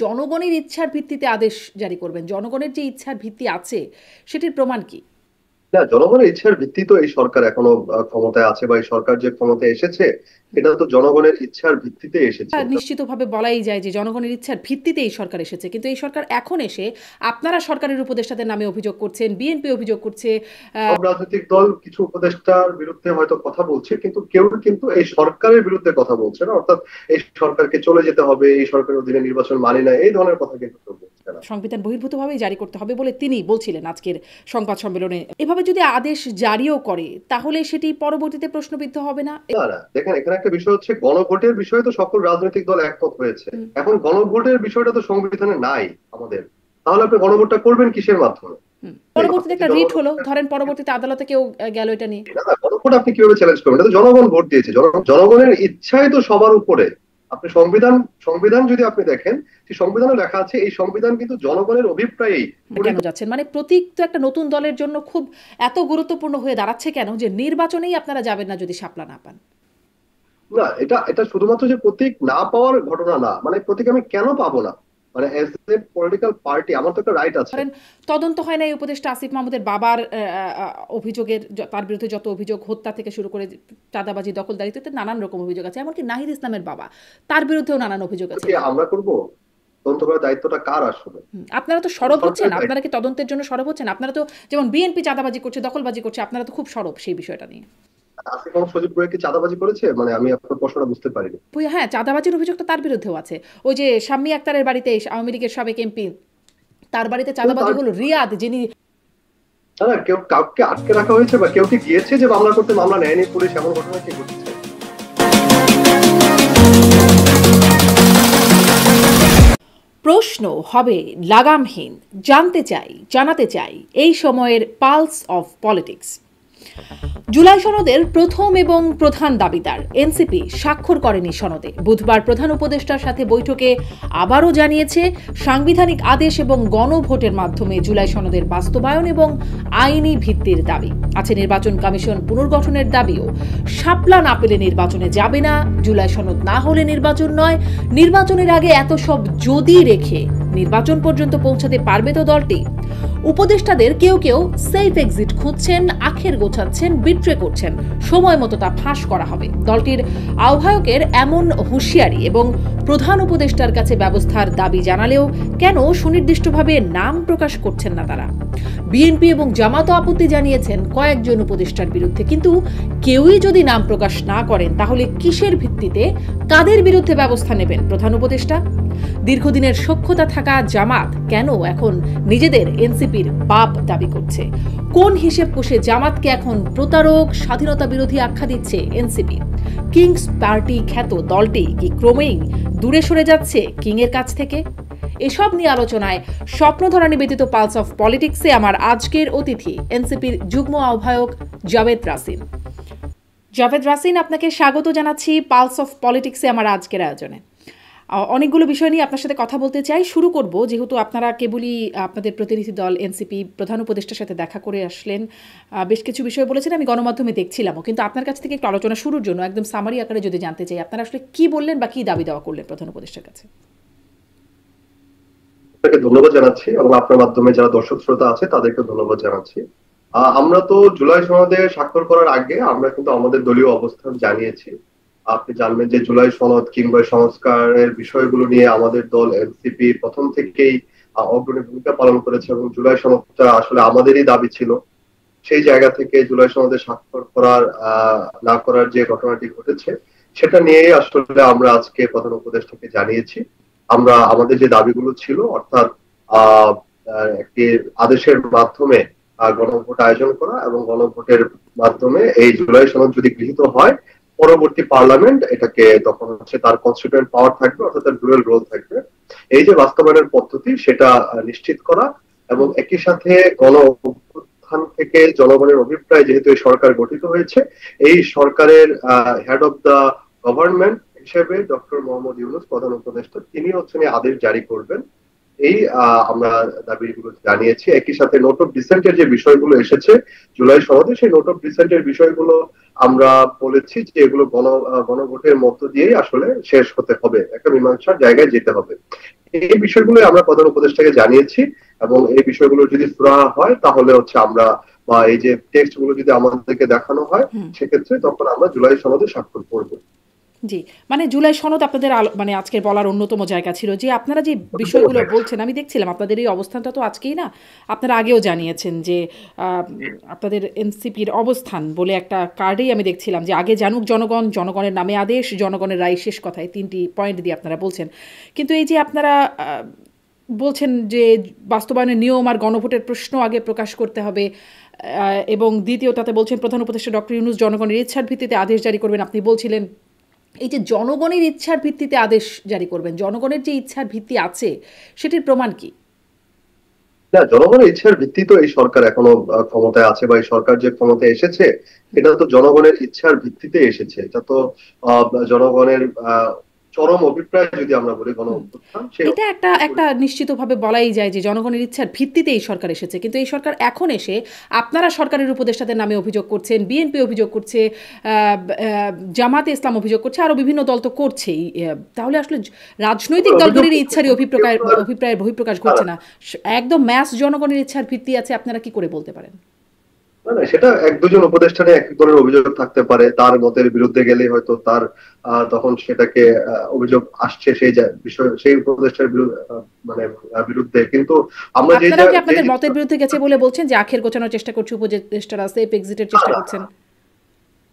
জনগণের ইচ্ছার ভিত্তিতে আদেশ জারি করবেন, জনগণের যে ইচ্ছার ভিত্তি আছে সেটির প্রমাণ কি? না, জনগণের ইচ্ছার ভিত্তি তো এই সরকার এখনো ক্ষমতায় আছে, বা এই সরকার যে ক্ষমতায় এসেছে এটা তো জনগণের ইচ্ছার ভিত্তিতে এসেছে। নিশ্চিতভাবে বলাই যায় যে জনগণের ইচ্ছার ভিত্তিতে এই সরকার এসেছে, কিন্তু এই সরকার এখন এসে আপনারা সরকারের উপদেষ্টাদের নামে অভিযোগ করছেন, বিএনপি অভিযোগ করছে। সব রাজনৈতিক দল কিছু উপদেষ্টার বিরুদ্ধে হয়তো কথা বলছে, কিন্তু কেউ কিন্তু এই সরকারের বিরুদ্ধে কথা বলছে না। অর্থাৎ এই সরকারকে চলে যেতে হবে, এই সরকারের অধীনে নির্বাচন মানি না, এই ধরনের কথা কিন্তু কেউ বলছে না। সংবিধান বহির্ভূতভাবেই জারি করতে হবে বলে তিনি বলছিলেন আজকের সংবাদ সম্মেলনে। এভাবে যদি আদেশ জারিও করে তাহলে সেটি পরবর্তীতে প্রশ্নবিদ্ধ হবে না? না না, দেখেন এখানে একটা বিষয় হচ্ছে, গণভোটের বিষয়ে তো সকল রাজনৈতিক দল একমত হয়েছে। এখন গণভোটের বিষয়টা তো সংবিধানে নাই আমাদের, তাহলে আপনি গণভোটটা করবেন কিসের মাধ্যমে? পরবর্তীতে একটা রিট হলো, ধরেন পরবর্তীতে আদালতে কেউ গেল এটা নিয়ে। না না, গণভোট আপনি কিভাবে চ্যালেঞ্জ করবেন? এটা তো জনগণ ভোট দিয়েছে, জনগণের ইচ্ছাই তো সবার উপরে। আপনি সংবিধান সংবিধান যদি আপনি দেখেন, সেই সংবিধানে লেখা আছে এই সংবিধান কিন্তু জনগণের অভিপ্রায়েই কেন যাচ্ছেন, মানে প্রতীক তো একটা নতুন দলের জন্য খুব এত গুরুত্বপূর্ণ হয়ে দাঁড়াচ্ছে কেন যে নির্বাচনেই আপনারা যাবেন না যদি শাপলা না পান? না, এটা এটা শুধুমাত্র যে প্রতীক না পাওয়ার ঘটনা না, মানে প্রতীক আমি কেন পাবো না, মানে এজ এ পলিটিক্যাল পার্টি আমার তো একটা রাইট আছে। ধরেন তদন্ত হয় না এই উপদেষ্টা আসিফ মাহমুদের বাবার অভিযোগের, তার বিরুদ্ধে যত অভিযোগ, হত্যা থেকে শুরু করে চাঁদাবাজি, দখলদারিত্বে নানান রকম অভিযোগ আছে, এমনকি নাহিদ ইসলামের বাবা, তার বিরুদ্ধেও নানান অভিযোগ আছে। আমরা করব? তদন্ত করার দায়িত্বটা কার আসলে? আপনারা তো সরব হচ্ছেন, সরকারের দায়িত্ব। আপনারা কি তদন্তের জন্য সরব হচ্ছেন? আপনারা তো যেমন বিএনপি চাঁদাবাজি করছে, দখলবাজি করছে, আপনারা তো খুব সরব সেই বিষয়টা নিয়ে। আসিফ মাহমুদ সজীব ভুঁইয়া কি চাঁদাবাজি করেছে? মানে আমি আপনার প্রশ্নটা বুঝতে পারিনি। হ্যাঁ, চাঁদাবাজির অভিযোগ তো তার বিরুদ্ধেও আছে। ওই যে শাম্মী আক্তারের বাড়িতে, আওয়ামী লীগের সাবেক এমপি, তার বাড়িতে কিন্তু চাঁদাবাজি তার, হলো। রিয়াদ, যিনি না না, কেউ কাউকে আটকে রাখা হয়েছে বা কেউ কি গিয়েছে যে মামলা করতে, মামলা নেয়নি পুলিশ, এমন ঘটনা কি ঘটেছে? প্রশ্ন হবে লাগামহীন। জানতে চাই, জানাতে চাই এই সময়ের পালস অফ পলিটিক্স। জুলাই সনদের প্রথম এবং প্রধান দাবিদার এনসিপি স্বাক্ষর করেনি সনদে। বুধবার প্রধান উপদেষ্টার সাথে বৈঠকে আবারও জানিয়েছে সাংবিধানিক আদেশ এবং গণভোটের মাধ্যমে জুলাই সনদের বাস্তবায়ন এবং আইনি ভিত্তির দাবি আছে। নির্বাচন কমিশন পুনর্গঠনের দাবিও। শাপলা না পেলে নির্বাচনে যাবে না, জুলাই সনদ না হলে নির্বাচন নয়, নির্বাচনের আগে এত সব যদি রেখে নির্বাচন পর্যন্ত পৌঁছাতে পারবে তো দলটি। উপদেষ্টাদের কেউ কেউ সেফ এক্সিট খুঁজছেন, আখের গোছাচ্ছেন, বিট্রে করছেন, সময় মতো তা ফাঁস করা হবে। দলটির আহ্বায়কের এমন হুঁশিয়ারি এবং প্রধান উপদেষ্টার কাছে ব্যবস্থার দাবি জানালেও কেন সুনির্দিষ্টভাবে নাম প্রকাশ করছেন না তারা? বিএনপি এবং জামাতও আপত্তি জানিয়েছেন কয়েকজন উপদেষ্টার বিরুদ্ধে, কিন্তু কেউই যদি নাম প্রকাশ না করেন তাহলে কিসের ভিত্তিতে, কাদের বিরুদ্ধে ব্যবস্থা নেবেন প্রধান উপদেষ্টা? দীর্ঘদিনের সখ্যতা থাকা জামাত কেন এখন নিজেদের এনসিপির বাপ দাবি করছে? কোন হিসেব কষে জামাতকে এখন প্রতারক, স্বাধীনতা বিরোধী আখ্যা দিচ্ছে এনসিপি? কিংস পার্টি খ্যাত দলটি কি ক্রমেই দূরে সরে যাচ্ছে কিংয়ের কাছ থেকে? এসব নিয়ে আলোচনায় স্বপ্নধরা নিবেদিত পালস অফ পলিটিক্সে আমার আজকের অতিথি এনসিপির যুগ্ম আহ্বায়ক জাভেদ রাসিন। জাভেদ রাসিন, আপনাকে স্বাগত জানাচ্ছি পালস অফ পলিটিক্সে আমার আজকের আয়োজনে। অনেকগুলো বিষয় নিয়ে আপনার সাথে কথা বলতে চাই। শুরু করব, যেহেতু আপনারা কেবলই আপনাদের প্রতিনিধি দল এনসিপি প্রধান উপদেষ্টার সাথে দেখা করে আসলেন, বেশ কিছু বিষয় বলেছেন, আমি গণমাধ্যমে দেখছিলামও, কিন্তু আপনার কাছ থেকে একটু আলোচনা শুরুর জন্য একদম সামারি আকারে যদি জানতে চাই, আপনারা আসলে কি বললেন বা কি দাবি দেওয়া করলেন প্রধান উপদেষ্টার কাছে? আপনাকে ধন্যবাদ জানাচ্ছি এবং আপনার মাধ্যমে যারা দর্শক শ্রোতা আছে তাদেরকে ধন্যবাদ জানাচ্ছি। আমরা তো জুলাই সনদে স্বাক্ষর করার আগে আমরা কিন্তু আমাদের দলীয় অবস্থান জানিয়েছি। আপনি জানবেন যে জুলাই সনদ কিংবা সংস্কারের বিষয়গুলো নিয়ে আমাদের দল এনসিপি প্রথম থেকেই অগ্রণী ভূমিকা পালন করেছে, এবং জুলাই সনদটা আসলে আমাদেরই দাবি ছিল। সেই জায়গা থেকে জুলাই সনদে স্বাক্ষর করার না করার যে ঘটনাটি ঘটেছে সেটা নিয়েই আসলে আমরা আজকে প্রধান উপদেষ্টাকে জানিয়েছি। আমরা আমাদের যে দাবিগুলো ছিল, অর্থাৎ আহ একটি আদেশের মাধ্যমে গণভোট আয়োজন করা এবং গণভোটের মাধ্যমে এই জুলাই সনদ যদি গৃহীত হয়, পরবর্তী পার্লামেন্ট এটাকে তখন হচ্ছে তার কনস্টিটিউয়েন্ট পাওয়ার থাকবে, অর্থাৎ তার ডুয়াল রোল থাকবে, এই যে বাস্তবায়নের পদ্ধতি সেটা নিশ্চিত করা। এবং একই সাথে গণ অভ্যুত্থান থেকে জনগণের অভিপ্রায়, যেহেতু এই সরকার গঠিত হয়েছে, এই সরকারের হেড অফ দা গভর্নমেন্ট হিসেবে ডক্টর মোহাম্মদ ইউনূস প্রধান উপদেষ্টা, তিনি হচ্ছেন এই আদেশ জারি করবেন। এই আমরা দাবিগুলো জানিয়েছি। একই সাথে নোট অফ ডিসেন্টের যে বিষয়গুলো এসেছে জুলাই সনদে, সেই নোট অফ ডিসেন্টের বিষয়গুলো আমরা বলেছি যে এগুলো গণভোটের মধ্য দিয়েই আসলে শেষ হতে হবে, একটা মীমাংসার জায়গায় যেতে হবে। এই বিষয়গুলো আমরা প্রধান উপদেষ্টাকে জানিয়েছি, এবং এই বিষয়গুলো যদি সুরাহা হয় তাহলে হচ্ছে আমরা, বা এই যে টেক্সট গুলো যদি আমাদেরকে দেখানো হয়, সেক্ষেত্রে তখন আমরা জুলাই সনদে স্বাক্ষর করবো। জি, মানে জুলাই সনদ আপনাদের মানে আজকের বলার অন্যতম জায়গা ছিল যে আপনারা যে বিষয়গুলো বলছেন, আমি দেখছিলাম আপনাদের এই অবস্থানটা তো আজকেই না, আপনারা আগেও জানিয়েছেন যে আপনাদের এনসিপির অবস্থান বলে একটা কার্ডেই আমি দেখছিলাম যে আগে জানুক জনগণ, জনগণের নামে আদেশ, জনগণের রায় শেষ, কথায় 3টি পয়েন্ট দিয়ে আপনারা বলছেন। কিন্তু এই যে আপনারা বলছেন যে বাস্তবায়নের নিয়ম আর গণভোটের প্রশ্ন আগে প্রকাশ করতে হবে, এবং দ্বিতীয়টাতে বলছেন প্রধান উপদেষ্টা ডক্টর ইউনূস জনগণের ইচ্ছার ভিত্তিতে আদেশ জারি করবেন। আপনি বলছিলেন এই যে জনগণের ইচ্ছার ভিত্তিতে আদেশ জারি করবেন, জনগণের যে ইচ্ছার ভিত্তি আছে সেটির প্রমাণ কি? না, জনগণের ইচ্ছার ভিত্তি তো এই সরকার এখনো ক্ষমতায় আছে, বা এই সরকার যে ক্ষমতায় এসেছে এটা তো জনগণের ইচ্ছার ভিত্তিতে এসেছে। এটা তো জনগণের চরম অভিপ্রায় যদি আমরা বলি গণ অভ্যুত্থান, এটা একটা একটা নিশ্চিতভাবে বলাই যায় যে জনগণের ইচ্ছার ভিত্তিতে এই সরকার এসেছে। কিন্তু এই সরকার এখন এসে আপনারা সরকারের উপদেষ্টাদের নামে অভিযোগ করছেন, বিএনপি অভিযোগ করছে, জামাতে ইসলাম অভিযোগ করছে, আরো বিভিন্ন দল তো করছেই। তাহলে আসলে রাজনৈতিক দলগুলির ইচ্ছারই অভিপ্রায়ের বহিঃপ্রকাশ ঘটছে না, একদম ম্যাস জনগণের ইচ্ছার ভিত্তি আছে, আপনারা কি করে বলতে পারেন? না, সেটা এক দুজন উপদেষ্টারে এক এক ধরনের অভিযোগ থাকতে পারে, তার মতের বিরুদ্ধে গেলে হয়তো তার তখন সেটাকে অভিযোগ আসছে সেই বিষয়, সেই উপদেষ্টার মানে বিরুদ্ধে। কিন্তু আমরা যে আপনারা কি আপনাদের মতের বিরুদ্ধে গেছে বলে বলছেন যে আখের গোছানোর চেষ্টা করছে উপদেষ্টারা, সেফ এক্সিটের চেষ্টা করছেন?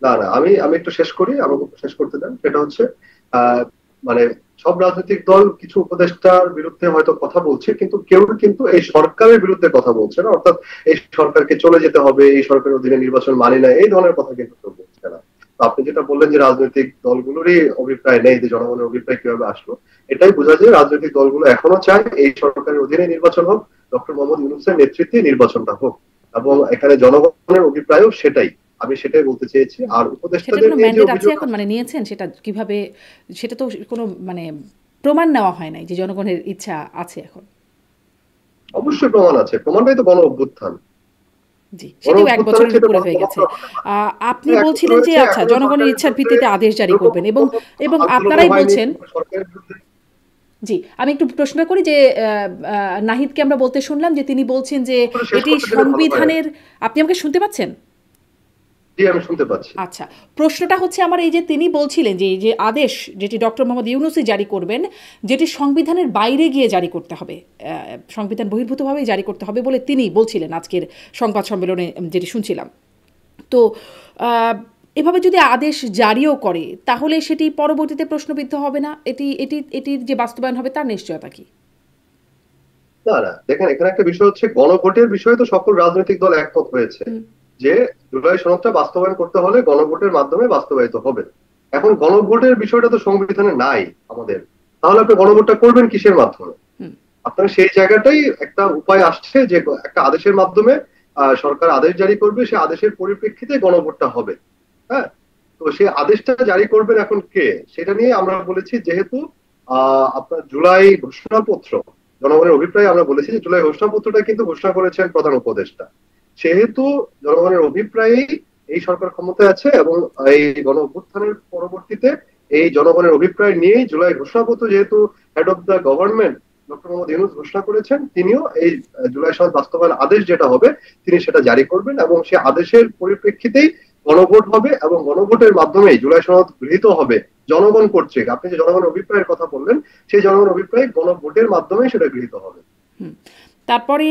না না, আমি একটু শেষ করি, আমাকে শেষ করতে দেন। সেটা হচ্ছে মানে সব রাজনৈতিক দল কিছু উপদেষ্টার বিরুদ্ধে হয়তো কথা বলছে, কিন্তু কেউ কিন্তু এই সরকারের বিরুদ্ধে কথা বলছে না, অর্থাৎ এই সরকারকে চলে যেতে হবে, এই সরকারের অধীনে নির্বাচন মানি না, এই ধরনের কথা কিন্তু কেউ বলছে না। আপনি যেটা বললেন যে রাজনৈতিক দলগুলোরই অভিপ্রায় নেই, যে জনগণের অভিপ্রায় কিভাবে আসলো, এটাই বোঝা যায় রাজনৈতিক দলগুলো এখনো চায় এই সরকারের অধীনে নির্বাচন হোক, ডক্টর মোহাম্মদ ইউনূসের নেতৃত্বে নির্বাচনটা হোক, এবং এখানে জনগণের অভিপ্রায়ও সেটাই, আমি সেটাই বলতে চেয়েছি। আর উপদেষ্টাদের এখন মানে নিয়েছেন সেটা কিভাবে, সেটা তো কোনো মানে প্রমাণ নেওয়া হয় নাই যে জনগণের ইচ্ছা আছে এখন। অবশ্যই প্রমাণ আছে, প্রমাণটাই তো গণ অভ্যুত্থান। জি, সেটাও 1 বছরের উপরে হয়ে গেছে। আপনি বলছিলেন যে আচ্ছা জনগণের ইচ্ছার ভিত্তিতে আদেশ জারি করবেন, এবং আপনারাই বলছেন। জি, আমি একটু প্রশ্ন করি যে নাহিদকে আমরা বলতে শুনলাম যে তিনি বলছেন যে এটি সংবিধানের, আপনি আমাকে শুনতে পাচ্ছেন? আমি শুনতে পাচ্ছি। আচ্ছা, প্রশ্নটা হচ্ছে আমার এই যে তিনি বলছিলেন যে এই যে আদেশ যেটি ডক্টর মোহাম্মদ ইউনূসই জারি করবেন, যেটি সংবিধানের বাইরে গিয়ে জারি করতে হবে, সংবিধান বহির্ভূতভাবেই জারি করতে হবে বলে তিনি বলছিলেন আজকের সংবাদ সম্মেলনে, যেটি শুনছিলাম। তো এভাবে যদি আদেশ জারিও করে তাহলে সেটি পরবর্তীতে প্রশ্নবিদ্ধ হবে না? এটির যে বাস্তবায়ন হবে তার নিশ্চয়তা কি? না না, দেখেন এখানে একটা বিষয় হচ্ছে, গণভোটের বিষয়ে তো সকল রাজনৈতিক দল একমত হয়েছে যে জুলাই সনদটা বাস্তবায়ন করতে হলে গণভোটের মাধ্যমে বাস্তবায়িত হবে। এখন গণভোটের বিষয়টা তো সংবিধানে নাই আমাদের, তাহলে আপনি গণভোটটা করবেন কিসের মাধ্যমে? আপনার সেই জায়গাটাই একটা উপায় আসছে যে একটা আদেশের মাধ্যমে সরকার আদেশ জারি করবে, সে আদেশের পরিপ্রেক্ষিতে গণভোটটা হবে। হ্যাঁ, তো সেই আদেশটা জারি করবেন এখন কে, সেটা নিয়ে আমরা বলেছি, যেহেতু আপনার জুলাই ঘোষণাপত্র, জনগণের অভিপ্রায় আমরা বলেছি যে জুলাই ঘোষণাপত্রটা কিন্তু ঘোষণা করেছেন প্রধান উপদেষ্টা, সেহেতু জনগণের অভিপ্রায়েই এই সরকার ক্ষমতায় আছে, এবং এই গণ অভ্যুত্থানের পরবর্তীতে এই জনগণের অভিপ্রায় নিয়েই জুলাই ঘোষণাপত্র, যেহেতু head of the government doctor Mohammad Yunus ঘোষণা করেছেন, তিনিও এই জুলাই সনদ বাস্তবায়ন আদেশ যেটা হবে তিনি সেটা জারি করবেন, এবং সে আদেশের পরিপ্রেক্ষিতেই গণভোট হবে, এবং গণভোটের মাধ্যমে জুলাই সনদ গৃহীত হবে জনগণ কর্তৃক। আপনি যে জনগণ অভিপ্রায়ের কথা বললেন, সেই জনগণ অভিপ্রায় গণভোটের মাধ্যমে সেটা গৃহীত হবে। তারপরে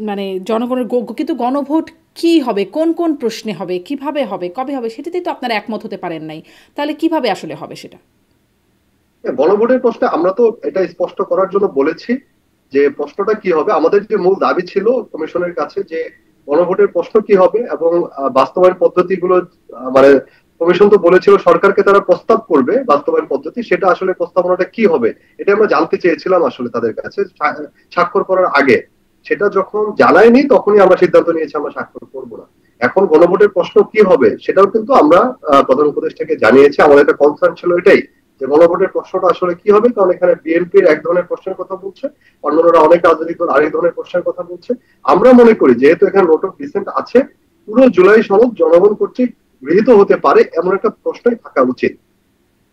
মানে জনগণের কিন্তু গণভোট কি হবে, কোন কোন প্রশ্নে হবে, কিভাবে হবে, কবে হবে, সেটাতেই তো আপনারা একমত হতে পারেন নাই, তাহলে কিভাবে আসলে হবে সেটা? গণভোটের প্রশ্নে আমরা তো এটা স্পষ্ট করার জন্য বলেছি যে প্রশ্নটা কি হবে। আমাদের যে মূল দাবি ছিল কমিশনের কাছে যে গণভোটের প্রশ্ন কি হবে এবং বাস্তবায়ন পদ্ধতিগুলো, মানে কমিশন তো বলেছিল সরকারকে তারা প্রস্তাব করবে বাস্তবায়ন পদ্ধতি, সেটা আসলে প্রস্তাবনাটা কি হবে এটা আমরা জানতে চেয়েছিলাম আসলে তাদের কাছে স্বাক্ষর করার আগে। সেটা যখন জানায়নি তখনই আমরা সিদ্ধান্ত নিয়েছি আমরা স্বাক্ষর করবো না। এখন গণভোটের প্রশ্ন কি হবে সেটাও কিন্তু আমরা প্রধান উপদেষ্টাকে জানিয়েছি। আমাদের একটা কনসার্ন ছিল এটাই যে গণভোটের প্রশ্নটা আসলে কি হবে, কারণ এখানে বিএনপির এক ধরনের প্রশ্নের কথা বলছে, অন্যান্যরা অনেক রাজনৈতিক দল আরেক ধরনের প্রশ্নের কথা বলছে। আমরা মনে করি যেহেতু এখানে নোট অফ ডিসেন্ট আছে, পুরো জুলাই সনদ জনগণ কর্তৃক গৃহীত হতে পারে এমন একটা প্রশ্নই থাকা উচিত।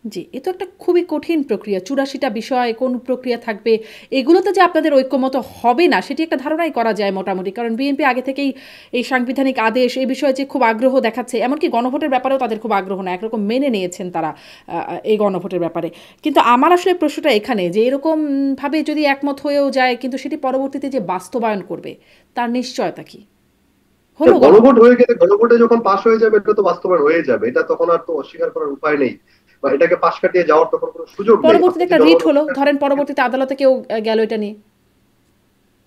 জি, এ তো একটা খুবই কঠিন প্রক্রিয়া। ৮৪টা বিষয়, কোন প্রক্রিয়া থাকবে, এগুলোতে যে আপনাদের ঐক্যমত হবে না, সেটি একটা ধারণাই করা যায় মোটামুটি। কারণ বিএনপি আগে থেকেই এই সাংবিধানিক আদেশ, এই বিষয়ে যে খুব আগ্রহ দেখাচ্ছে, এমনকি গণভোটের ব্যাপারেও তাদের খুব আগ্রহ না, একরকম মেনে নিয়েছেন তারা এই গণভোটের ব্যাপারে। কিন্তু আমার আসলে প্রশ্নটা এখানে যে এরকম ভাবে যদি একমত হয়েও যায়, কিন্তু সেটি পরবর্তীতে যে বাস্তবায়ন করবে, তার নিশ্চয়তা কি? হলো গণভোট। গণভোট হয়ে গেলে, গণভোটে যখন পাশ হয়ে যাবে এটা তো বাস্তবায়ন হয়ে যাবে, এটা তখন আর তো অস্বীকার করার উপায় নেই, বা এটাকে পাশ কাটিয়ে যাওয়ার তখন কোনো সুযোগ নেই। আপনি পরবর্তীতে যে একটা রিট জনগণের হলো, ধরেন পরবর্তীতে আদালতে কেউ গেল এটা নিয়ে,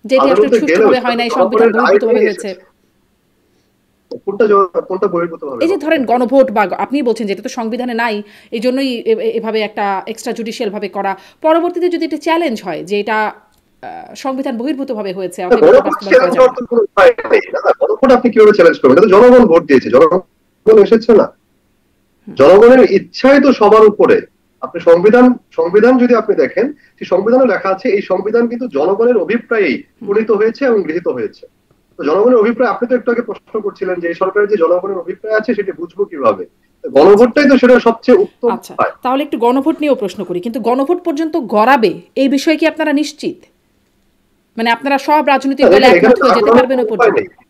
যেটি আসলে আদালতে গেলেও সুষ্ঠুভাবে সেটা হয় তো নাই, সংবিধান জনগণের রায় বহির্ভূতভাবে নিয়ে হয়েছে। এসেছে। কোনটা কোনটা বহির্ভূত ভাবে এই যে হবে ধরেন সেটা বলুন। গণভোট, বা আপনি বলছেন যে এটা তো সংবিধানে নাই, এই জন্যই এভাবে একটা এক্সট্রা জুডিশিয়াল ভাবে করা, পরবর্তীতে যদি এটা চ্যালেঞ্জ হয় যে এটা সংবিধান বহির্ভূত ভাবে হয়েছে, অতএব এটা গণভোট বাস্তবায়ন করা চ্যালেঞ্জ যাবে হওয়ার না। তো কোনো উপায় নেই। না, গণভোট আপনি কিভাবে চ্যালেঞ্জ করবেন? এটা তো জনগণ ভোট দিয়েছে, জনগণ এসেছে না, জনগণের ইচ্ছাই তো সবার উপরে। আপনি সংবিধান, সংবিধান যদি আপনি দেখেন, সেই সংবিধানে লেখা আছে এই সংবিধান কিন্তু জনগণের অভিপ্রায়েই প্রণীত হয়েছে এবং গৃহীত হয়েছে। তো জনগণের অভিপ্রায়, আপনি তো একটু আগে প্রশ্ন করছিলেন যে এই সরকারের যে জনগণের অভিপ্রায় আছে সেটা বুঝবো কিভাবে? আচ্ছা, গণভোটটাই তো সেটা সবচেয়ে উত্তম আচ্ছা, উপায়। তাহলে একটু গণভোট নিয়েও প্রশ্ন করি। কিন্তু গণভোট পর্যন্ত গড়াবে এই বিষয়ে কি আপনারা নিশ্চিত? মানে আপনারা সব রাজনৈতিক দল দেখেন এখানে একমত হয়ে না যেতে করার পারবেন কোনো ওই উপায় পর্যন্ত? নেই।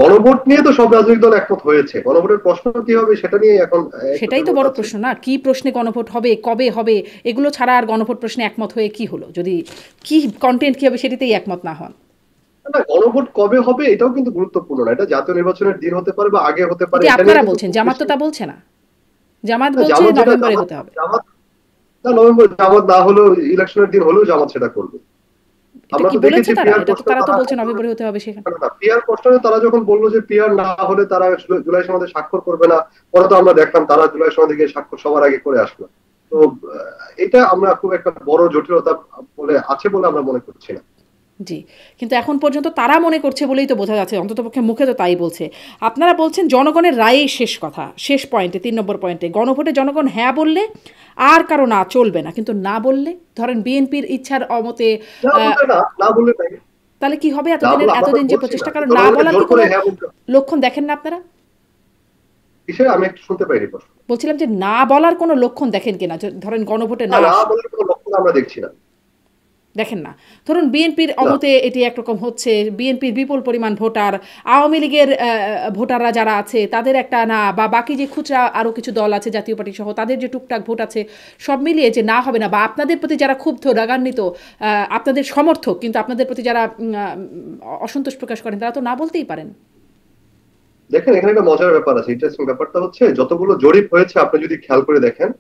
গণভোট নিয়ে তো সব রাজনৈতিক দল একমত হয়েছে, গণভোটের প্রশ্ন কি হবে সেটা নিয়ে এখন একটু সেটাই তো দ্বিমত বড় আছে। প্রশ্ন না, কি প্রশ্নে গণভোট হবে, কবে হবে, এগুলো ছাড়া আর গণভোট প্রশ্নে একমত হয়ে কি হলো, যদি কি কন্টেন্ট কি হবে সেটিতেই একমত না হন? না, গণভোট কবে হবে এটাও কিন্তু গুরুত্বপূর্ণ না, এটা জাতীয় নির্বাচনের দিন হতে পারে বা আগে হতে পারে, এটি এটা নিয়ে আপনারা কিন্তু বলছেন, খুব জামাত তো বেশি। তা বলছে না। জামাত না, বলছে জামাত যেটা, নভেম্বরে জামাত হতে হবে। জামাত না, নভেম্বর জামাত না হলেও ইলেকশনের দিন হলেও জামাত সেটা করবে। এটা আমরা কি তো বলেছে দেখেছি তারা? পিয়ার এটা তো কোশ্চেন তারা তো তারা, বলছে নভেম্বরে হতে হবে সেখানে। না পিয়ার কোশ্চেনে তারা যখন বললো যে পিয়ার না হলে তারা জুলাই সনদে স্বাক্ষর করবে না, পরে তো আমরা দেখলাম তারা জুলাই সনদে গিয়ে স্বাক্ষর সবার আগে করে আসলো। তো এটা আমরা খুব একটা বড় জটিলতা বলে আছে বলে আমরা মনে করছি না। জি, কিন্তু এখন পর্যন্ত তারা মনে করছে বলেই তো বোঝা যাচ্ছে, অন্ততপক্ষে মুখে তো তাই বলছে। আপনারা বলছেন জনগণের রায়েই শেষ কথা, শেষ পয়েন্টে, ৩ নম্বর পয়েন্টে গণভোটে জনগণ হ্যাঁ বললে আর কারো না চলবে না, কিন্তু না বললে, ধরেন বিএনপির ইচ্ছার অমতে, না আহ, বললে না, না বললে নাই। তাহলে কি হবে? না এতদিনের বলে আমরা তো এতদিন যে বলছি না প্রচেষ্টা, যে কারণ না জনগণকে বলার জোর কি করে কোনো হ্যাঁ বলতে। লক্ষণ দেখেন না আপনারা? কিসের, আমি একটু শুনতে পাইনি প্রশ্ন। বলছিলাম যে না বলার কোনো লক্ষণ দেখেন কিনা, ধরেন গণভোটে না, না না আসলো, বলার কোনো লক্ষণ আমরা দেখছি না। দেখেন না? ধরুন বিএনপির না, অমতে এটি একরকম হচ্ছে, বিএনপির বিপুল পরিমাণ ভোটার, আওয়ামী লীগের ভোটাররা যারা আছে তাদের একটা না, বা বাকি যে খুচরা আরও কিছু দল আছে জাতীয় পার্টি সহ তাদের যে টুকটাক ভোট আছে, সব মিলিয়ে যে না হবে না, বা আপনাদের প্রতি যারা ক্ষুব্ধ, রাগান্বিত, আপনাদের সমর্থক কিন্তু আপনাদের প্রতি যারা অসন্তোষ প্রকাশ করেন, তারা তো না বলতেই পারেন। দেখেন এখানে একটা মজার ব্যাপার আছে, ইন্টারেস্টিং ব্যাপারটা হচ্ছে যতগুলো জরিপ হয়েছে আপনি যদি খেয়াল করে দেখেন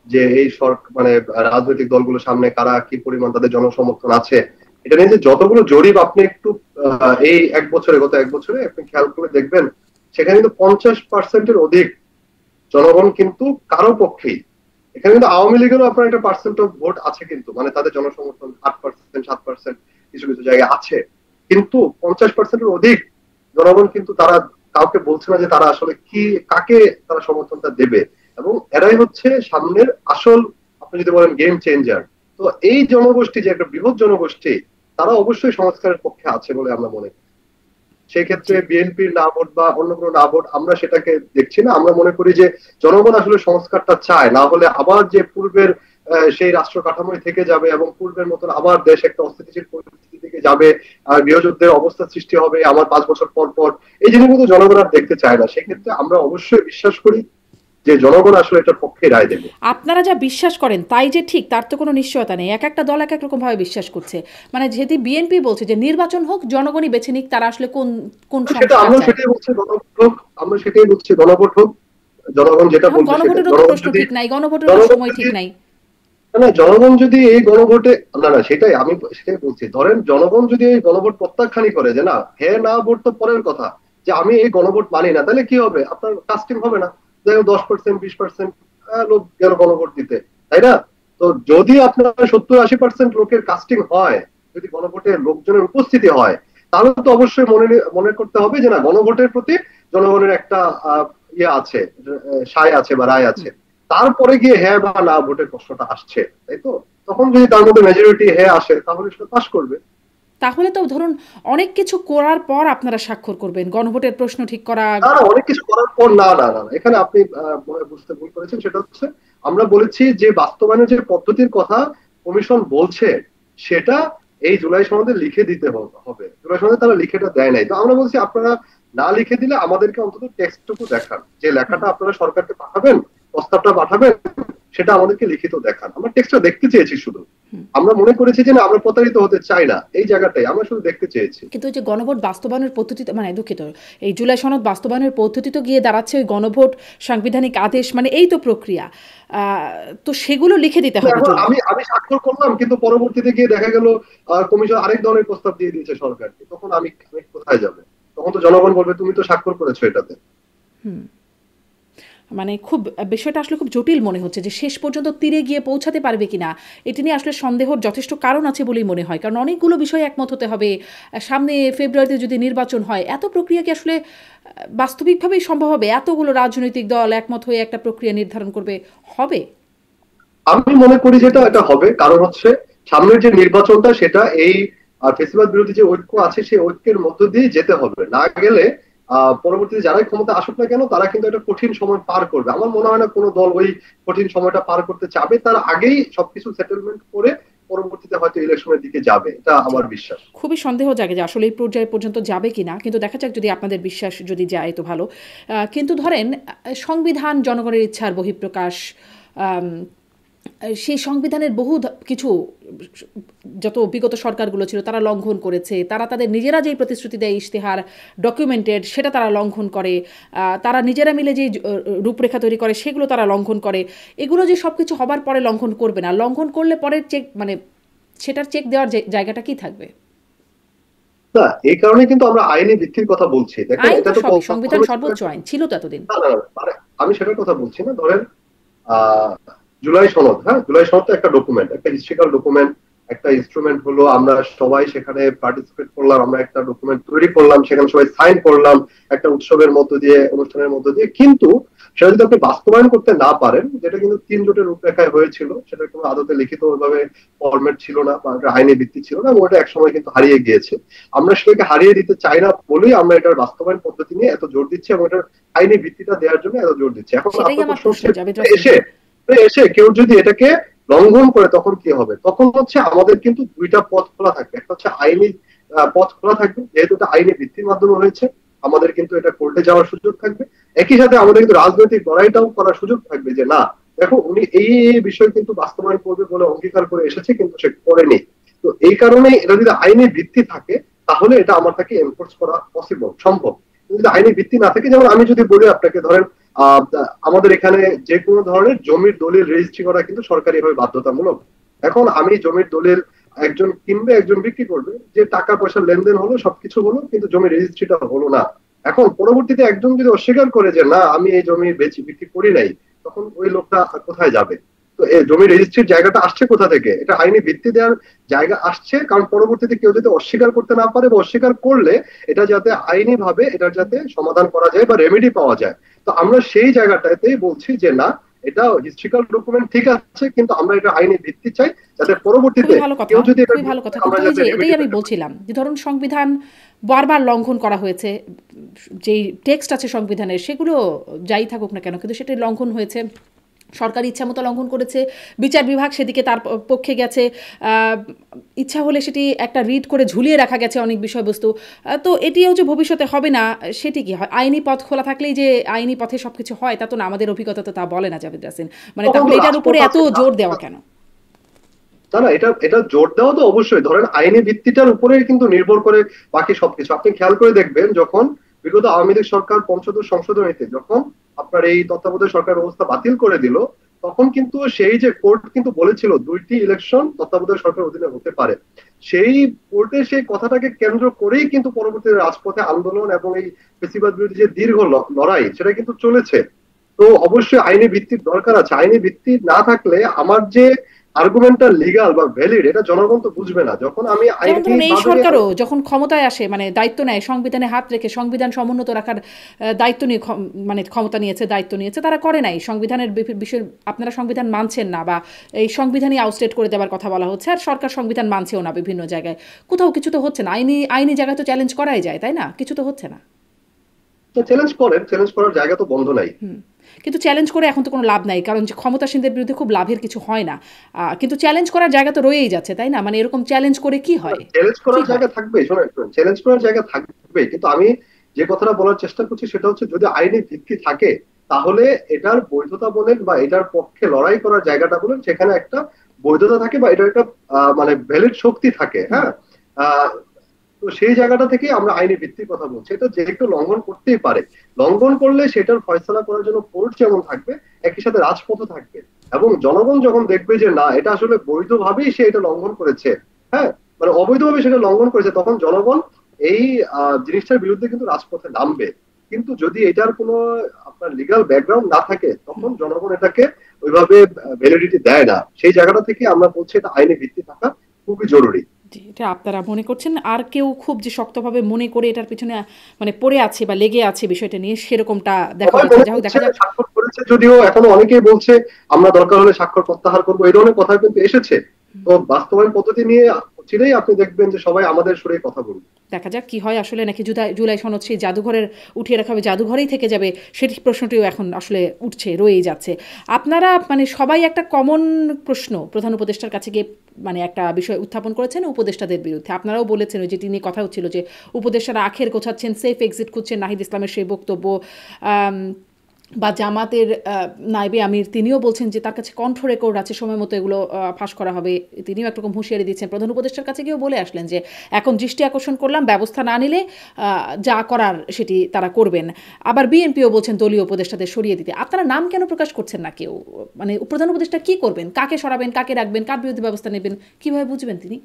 যে এই সরকার মানে রাজনৈতিক দলগুলোর সামনে কারা কি পরিমাণ তাদের জনসমর্থন আছে, এটা নিয়ে যে যতগুলো জরিপ আপনি একটু এই এক বছরে, গত এক বছরে আপনি খেয়াল করে দেখবেন, সেখানে কিন্তু 50%-এর অধিক জনগণ কিন্তু কারো পক্ষেই। এখানে কিন্তু আওয়ামী লীগেরও আপনার একটা পার্সেন্ট অফ ভোট আছে, কিন্তু মানে তাদের জনসমর্থন 8%, 7% কিছু কিছু জায়গায় আছে, কিন্তু 50%-এর অধিক জনগণ কিন্তু তারা কাউকে বলছে না যে তারা আসলে কি, কাকে তারা সমর্থনটা দেবে। এবং এরাই হচ্ছে সামনের আসল, আপনি যদি বলেন গেম চেঞ্জার। তো এই জনগোষ্ঠী যে একটা বৃহৎ জনগোষ্ঠী, তারা অবশ্যই সংস্কারের পক্ষে আছে বলে আমরা মনে করি। সেই ক্ষেত্রে জি, বিএনপির না ভোট বা অন্য কোনো না ভোট আমরা সেটাকে দেখছি না, আমরা মনে করি যে জনগণ আসলে সংস্কারটা চায়, না হলে আবার যে পূর্বের সেই রাষ্ট্র কাঠামোই থেকে যাবে এবং পূর্বের মতন আবার দেশ একটা অস্থিতিশীল পরিস্থিতি থেকে যাবে, আর গৃহযুদ্ধের অবস্থা সৃষ্টি হবে আমার 5 বছর পর পর, এই জিনিসগুলো জনগণ আর দেখতে চায় না। সেক্ষেত্রে আমরা অবশ্যই বিশ্বাস করি যে জনগণ আসলে এটার পক্ষে রায় দেবে। আপনারা যা বিশ্বাস করেন তাই যে ঠিক, তার তো কোনো নিশ্চয়তা নেই। এক একটা দল এক এক রকমভাবে বিশ্বাস করছে। মানে যেহেতু বিএনপি বলছে যে নির্বাচন হোক, জনগণই বেছে নিক তারা আসলে কোন কোন সেটা সংস্কার আমরা চায়। সেটাই বলছি, গণভোট হোক, আমরা সেটাই বলছি গণভোট হোক, জনগণ যেটা এখন বলবে সেটা। গণভোটেরও তো জনগণ প্রশ্ন যদি, ঠিক নাই, গণভোটেরও তো জনগণ সময় যদি ঠিক নাই। না, জনগণ যদি এই গণভোটে, না না সেটাই আমি সেটাই বলছি, ধরেন জনগণ যদি এই গণভোট প্রত্যাখ্যানই করে যে না হ্যাঁ না ভোট তো পরের কথা, যে আমি এই গণভোট মানি না, তাহলে কি হবে? আপনার কাস্টিং হবে না, দেখো 10%, 20% লোক গেল গণভোট দিতে, তাই না? তো যদি আপনার 70-80% লোকের কাস্টিং হয়, যদি গণভোটে লোকজনের উপস্থিতি হয়, তাহলে তো অবশ্যই মনে মনে করতে হবে যে না গণভোটের প্রতি জনগণের একটা ইয়ে আছে, সায় আছে বা রায় আছে। তারপরে গিয়ে হ্যাঁ বা না ভোটের প্রশ্নটা আসছে, তাই তো? তখন যদি তার মধ্যে মেজরিটি হ্যাঁ আসে তাহলে সেটা পাস করবে। তাহলে তো ধরুন অনেক কিছু করার পর আপনারা স্বাক্ষর করবেন, গণভোটের প্রশ্ন ঠিক করা। না না, অনেক কিছু করার পর না, না না না, এখানে আপনি মনে হয় বুঝতে ভুল করেছেন। সেটা হচ্ছে আমরা বলেছি যে বাস্তবায়নের যে পদ্ধতির কথা কমিশন বলছে সেটা এই জুলাই সনদে লিখে দিতে হবে। জুলাই সনদে তারা লিখেটা দেয় নাই, তো আমরা বলছি আপনারা না লিখে দিলে আমাদেরকে অন্তত টেক্সটটুকু দেখান, যে লেখাটা আপনারা সরকারকে পাঠাবেন, প্রস্তাবটা পাঠাবেন, সেটা আমাদেরকে লিখিত দেখান। আমরা টেক্সটটা দেখতে চেয়েছি শুধু। আমরা মনে করেছি যে না, আমরা প্রতারিত হতে চাই না, এই জায়গাটাই আমরা শুধু দেখতে চেয়েছি। কিন্তু যে গণভোট বাস্তবায়নের পদ্ধতি, মানে দুঃখিত, এই জুলাই সনদ বাস্তবায়নের পদ্ধতি তো গিয়ে দাঁড়াচ্ছে ওই গণভোট, সাংবিধানিক আদেশ, মানে এই তো প্রক্রিয়া। তো সেগুলো লিখে দিতে হবে। আমি আমি স্বাক্ষর করলাম, কিন্তু পরবর্তীতে গিয়ে দেখা গেল কমিশন আরেক ধরনের প্রস্তাব দিয়ে দিয়েছে সরকারকে, তখন আমি কোথায় যাবে? তখন তো জনগণ বলবে তুমি তো স্বাক্ষর করেছো এটাতে। মানে খুব বিষয়টা আসলে খুব জটিল মনে হচ্ছে, যে শেষ পর্যন্ত তীরে গিয়ে পৌঁছাতে পারবে কিনা এটি নিয়ে আসলে সন্দেহর যথেষ্ট কারণ আছে বলেই মনে হয়। কারণ অনেকগুলো বিষয়ে একমত হতে হবে। সামনে ফেব্রুয়ারিতে যদি নির্বাচন হয়, এত প্রক্রিয়া কি আসলে বাস্তবিকভাবেই সম্ভব হবে? এতগুলো রাজনৈতিক দল একমত হয়ে একটা প্রক্রিয়া নির্ধারণ করবে, হবে? আমি মনে করি যেটা এটা হবে, কারণ হচ্ছে সামনের যে নির্বাচনটা সেটা এই ফেসিবাদ বিরোধী যে ঐক্য আছে সেই ঐক্যের মধ্য দিয়ে যেতে হবে। না গেলে পরবর্তীতে যারাই ক্ষমতা আসুক না কেন, তারা কিন্তু একটা কঠিন সময় পার করবে। আমার মনে হয় না কোনো দল ওই কঠিন সময়টা পার করতে চাবে, তার আগেই সবকিছু সেটেলমেন্ট করে পরবর্তীতে হয়তো ইলেকশনের দিকে যাবে, এটা আমার বিশ্বাস। খুবই সন্দেহ জাগে যে আসলে এই পর্যায়ে পর্যন্ত যাবে কিনা, কিন্তু দেখা যাক, যদি আপনাদের বিশ্বাস যদি যায় তো ভালো। কিন্তু ধরেন সংবিধান জনগণের ইচ্ছার বহিঃপ্রকাশ, সেই সংবিধানের বহু কিছু যত বিগত সরকারগুলো ছিল তারা লঙ্ঘন করেছে। তারা তাদের নিজেরা যেই প্রতিশ্রুতি দেয়, ইশতেহার ডকুমেন্টেড, সেটা তারা লঙ্ঘন করে। তারা নিজেরা মিলে যেই রূপরেখা তৈরি করে সেগুলো তারা লঙ্ঘন করে। এগুলো যে সব কিছু হবার পরে লঙ্ঘন করবে না, লঙ্ঘন করলে পরের চেক, মানে সেটার চেক দেওয়ার জায়গাটা কি থাকবে? না, এই কারণে কিন্তু আমরা আইনি ভিত্তির কথা বলছি। দেখেন, আইন তো এটা তো সবই, সংবিধান সর্বোচ্চ আইন ছিল তো এতদিন। না না না, মানে আমি সেটার কথা বলছি না। ধরেন জুলাই সনদ, হ্যাঁ, জুলাই সনদ তো একটা ডকুমেন্ট, একটা হিস্ট্রিক্যাল ডকুমেন্ট, একটা ইনস্ট্রুমেন্ট হলো। আমরা সবাই সেখানে পার্টিসিপেট করলাম, আমরা একটা ডকুমেন্ট তৈরি করলাম, সেখানে সবাই সাইন করলাম একটা উৎসবের মধ্য দিয়ে, অনুষ্ঠানের মধ্য দিয়ে। কিন্তু সেটা যদি আপনি বাস্তবায়ন করতে না পারেন, যেটা কিন্তু 3 জোটের রূপরেখায় হয়েছিল, সেটা কোনো আদতে লিখিত ভাবে ফরম্যাট ছিল না বা আইনি ভিত্তি ছিল না, এবং ওটা একসময় কিন্তু হারিয়ে গিয়েছে। আমরা সেটাকে হারিয়ে দিতে চাই না বলেই আমরা এটার বাস্তবায়ন পদ্ধতি নিয়ে এত জোর দিচ্ছি, এবং এটার আইনি ভিত্তিটা দেওয়ার জন্য এত জোর দিচ্ছি। এখন আপনার প্রশ্ন হচ্ছে, এসে এসে কেউ যদি এটাকে লঙ্ঘন করে তখন কি হবে? তখন হচ্ছে আমাদের কিন্তু দুইটা পথ খোলা থাকবে। একটা হচ্ছে আইনি পথ খোলা থাকবে, যেহেতু এটা আইনি ভিত্তির মাধ্যমে হয়েছে, আমাদের কিন্তু এটা কোর্টে যাওয়ার সুযোগ থাকবে। একই সাথে আমাদের কিন্তু রাজনৈতিক লড়াইটাও করার সুযোগ থাকবে, যে না দেখো উনি এই বিষয় কিন্তু বাস্তবায়ন করবে বলে অঙ্গীকার করে এসেছে, কিন্তু সে করেনি। তো এই কারণে এটা যদি আইনি ভিত্তি থাকে, তাহলে এটা আমার থেকে এনফোর্স করা পসিবল, সম্ভব। যদি আইনি ভিত্তি না থাকে, যেমন আমি যদি বলি আপনাকে, ধরেন আমাদের এখানে যে কোনো ধরনের জমির দলিল রেজিস্ট্রি করা কিন্তু সরকারিভাবে বাধ্যতামূলক। এখন আমি জমির দলিল, একজন কিনবে একজন বিক্রি করবে, যে টাকা পয়সা লেনদেন হলো, সবকিছু হলো, কিন্তু জমি রেজিস্ট্রিটা হলো না। এখন পরবর্তীতে একজন যদি অস্বীকার করে যে না আমি এই জমি বিক্রি করি নাই, তখন ওই লোকটা কোথায় যাবে? তো এই জমি রেজিস্ট্রির জায়গাটা আসছে কোথা থেকে? এটা আইনি ভিত্তি দেওয়ার জায়গা আসছে, কারণ পরবর্তীতে কেউ যদি অস্বীকার করতে না পারে, বা অস্বীকার করলে এটা যাতে আইনি ভাবে এটার যাতে সমাধান করা যায় বা রেমেডি পাওয়া যায়। তো আমরা সেই জায়গাটাতেই বলছি যে না, এটা হিস্ট্রিক্যাল ডকুমেন্ট ঠিক আছে, কিন্তু আমরা এটা আইনি ভিত্তি চাই, যাতে পরবর্তীতে কেউ যদি এটা, ভালো কথা। কিন্তু এটাই আমি বলছিলাম, যে ধরুন সংবিধান বারবার লঙ্ঘন করা হয়েছে, যেই টেক্সট আছে সংবিধানের সেগুলো যাই থাকুক না কেন, কিন্তু সেটা লঙ্ঘন হয়েছে, সরকার ইচ্ছা মতো লঙ্ঘন করেছে, বিচার বিভাগ সেদিকে তার পক্ষে গেছে, ইচ্ছা হলে সেটি একটা রিড করে ঝুলিয়ে রাখা গেছে অনেক বিষয়বস্তু। তো এটিও যে ভবিষ্যতে হবে না, সেটি কি হয়? আইনি পথ খোলা থাকলেই যে আইনি পথে সবকিছু হয় তা তো না, আমাদের অভিজ্ঞতা তো তা বলে না জাভেদ রাসিন। মানে তাহলে এটার উপরে এত জোর দেওয়া কেন? না না, এটা এটা জোর দেওয়া তো অবশ্যই, ধরেন আইনি ভিত্তিটার উপরে কিন্তু নির্ভর করে বাকি সবকিছু। আপনি খেয়াল করে দেখবেন, যখন বিগত আওয়ামী লীগ সরকার পঞ্চদশ সংশোধনীতে যখন আপনার এই তত্ত্বাবধায়ক সরকার ব্যবস্থা বাতিল করে দিল, তখন কিন্তু সেই যে কোর্ট কিন্তু বলেছিল 2টি ইলেকশন তত্ত্বাবধায়ক সরকার অধীনে হতে পারে। সেই কোর্টে সেই কথাটাকে কেন্দ্র করেই কিন্তু পরবর্তীতে রাজপথে আন্দোলন এবং এই ফেসিবাদ বিরোধী যে দীর্ঘ লড়াই, সেটা কিন্তু চলেছে। তো অবশ্যই আইনি ভিত্তির দরকার আছে। আইনি ভিত্তি না থাকলে আমার যে আর্গুমেন্টটা লিগাল বা ভ্যালিড এটা জনগণ তো বুঝবে না। যখন আমি যেমন ধরুন এই আইনি সরকারও যখন ক্ষমতায় আসে মানে দায়িত্ব নেয়, সংবিধানে হাত রেখে সংবিধান সমুন্নত রাখার দায়িত্ব নিয়ে মানে ক্ষমতা নিয়েছে, দায়িত্ব নিয়েছে, তারা করে নাই সংবিধানের বিষয়। আপনারা সংবিধান মানছেন না বা এই সংবিধানই আউটস্টেট করে দেওয়ার কথা বলা হচ্ছে, আর সরকার সংবিধান মানছেও না বিভিন্ন জায়গায়। কোথাও কিছু তো হচ্ছে না, আইনি আইনি জায়গায় তো চ্যালেঞ্জ করাই যায়, তাই না? কিছু তো হচ্ছে না। চ্যালেঞ্জ করেন, চ্যালেঞ্জ করার জায়গা তো বন্ধ নাই। কিন্তু চ্যালেঞ্জ করে এখন তো কোনো লাভ নাই, কারণ যে ক্ষমতাসীনদের বিরুদ্ধে খুব লাভের কিছু হয় না। কিন্তু চ্যালেঞ্জ করার জায়গা তো রয়েই যাচ্ছে, তাই না? মানে এরকম চ্যালেঞ্জ করে কি হয়? চ্যালেঞ্জ কি করার হয়? জায়গা থাকবে, শোনেন চ্যালেঞ্জ করার জায়গা থাকবে, কিন্তু আমি যে কথাটা বলার চেষ্টা করছি সেটা হচ্ছে যদি আইনি ভিত্তি থাকে তাহলে এটার বৈধতা বলেন বা এটার পক্ষে লড়াই করার জায়গাটা বলেন সেখানে একটা বৈধতা থাকে বা এটার একটা মানে ভ্যালিড শক্তি থাকে। হ্যাঁ, আহ, তো সেই জায়গাটা থেকে আমরা আইনি ভিত্তির কথা বলছি। এটা যে কেউ লঙ্ঘন করতেই পারে, লঙ্ঘন করলে সেটার ফয়সালা করার জন্য কোর্ট যেমন থাকবে একই সাথে রাজপথও থাকবে, এবং জনগণ যখন দেখবে যে না এটা আসলে বৈধভাবেই সে এটা লঙ্ঘন করেছে, হ্যাঁ মানে অবৈধভাবে সেটা লঙ্ঘন করেছে, তখন জনগণ এই জিনিসটার বিরুদ্ধে কিন্তু রাজপথে নামবে। কিন্তু যদি এটার কোনো আপনার লিগাল ব্যাকগ্রাউন্ড না থাকে তখন জনগণ এটাকে ওইভাবে ভ্যালিডিটি দেয় না। সেই জায়গাটা থেকে আমরা বলছি এটা আইনি ভিত্তি থাকা খুবই জরুরি। জি, এটা আপনারা মনে করছেন। আর কেউ খুব যে শক্তভাবে মনে করে এটার পিছনে মানে পড়ে আছে বা লেগে আছে বিষয়টা নিয়ে, সেরকমটা দেখা সবাই যাচ্ছে। মনে যাই হোক, করছে দেখা যাক। স্বাক্ষর করেছে, যদিও এখনো অনেকেই বলছে আমরা দরকার হলে স্বাক্ষর প্রত্যাহার করবো, এই ধরনের কথা কিন্তু এসেছে। তো বাস্তবায়ন পদ্ধতি নিয়ে চিরেই আপনি দেখবেন যে সবাই আমাদের সুরে কথা বলবে। দেখা যাক কি হয় আসলে, নাকি জুলাই সনদ সেই জাদুঘরের উঠিয়ে রাখা হবে, জাদুঘরেই থেকে যাবে, সেটি প্রশ্নটিও এখন আসলে উঠছে, রয়েই যাচ্ছে। আপনারা মানে সবাই একটা কমন প্রশ্ন প্রধান উপদেষ্টার কাছে গিয়ে মানে একটা বিষয় উত্থাপন করেছেন উপদেষ্টাদের বিরুদ্ধে। আপনারাও বলেছেন, ওই যেটি নিয়ে কথা হচ্ছিল যে উপদেষ্টারা আখের গোছাচ্ছেন, সেফ এক্সিট খুঁজছেন, নাহিদ ইসলামের সেই বক্তব্য। বা জামাতের নায়েবে আমির তিনিও বলছেন যে তার কাছে কণ্ঠ রেকর্ড আছে, সময় মতো এগুলো ফাঁস করা হবে। তিনিও একরকম হুঁশিয়ারি দিচ্ছেন। প্রধান উপদেষ্টার কাছে গিয়েও বলে আসলেন যে এখন দৃষ্টি আকর্ষণ করলাম, ব্যবস্থা না নিলে যা করার সেটি তারা করবেন। আবার বিএনপিও বলছেন দলীয় উপদেষ্টাদের সরিয়ে দিতে। আপনারা নাম কেন প্রকাশ করছেন না কেউ? মানে প্রধান উপদেষ্টা কি করবেন, কাকে সরাবেন, কাকে রাখবেন, কার বিরুদ্ধে ব্যবস্থা নেবেন, কিভাবে বুঝবেন তিনি?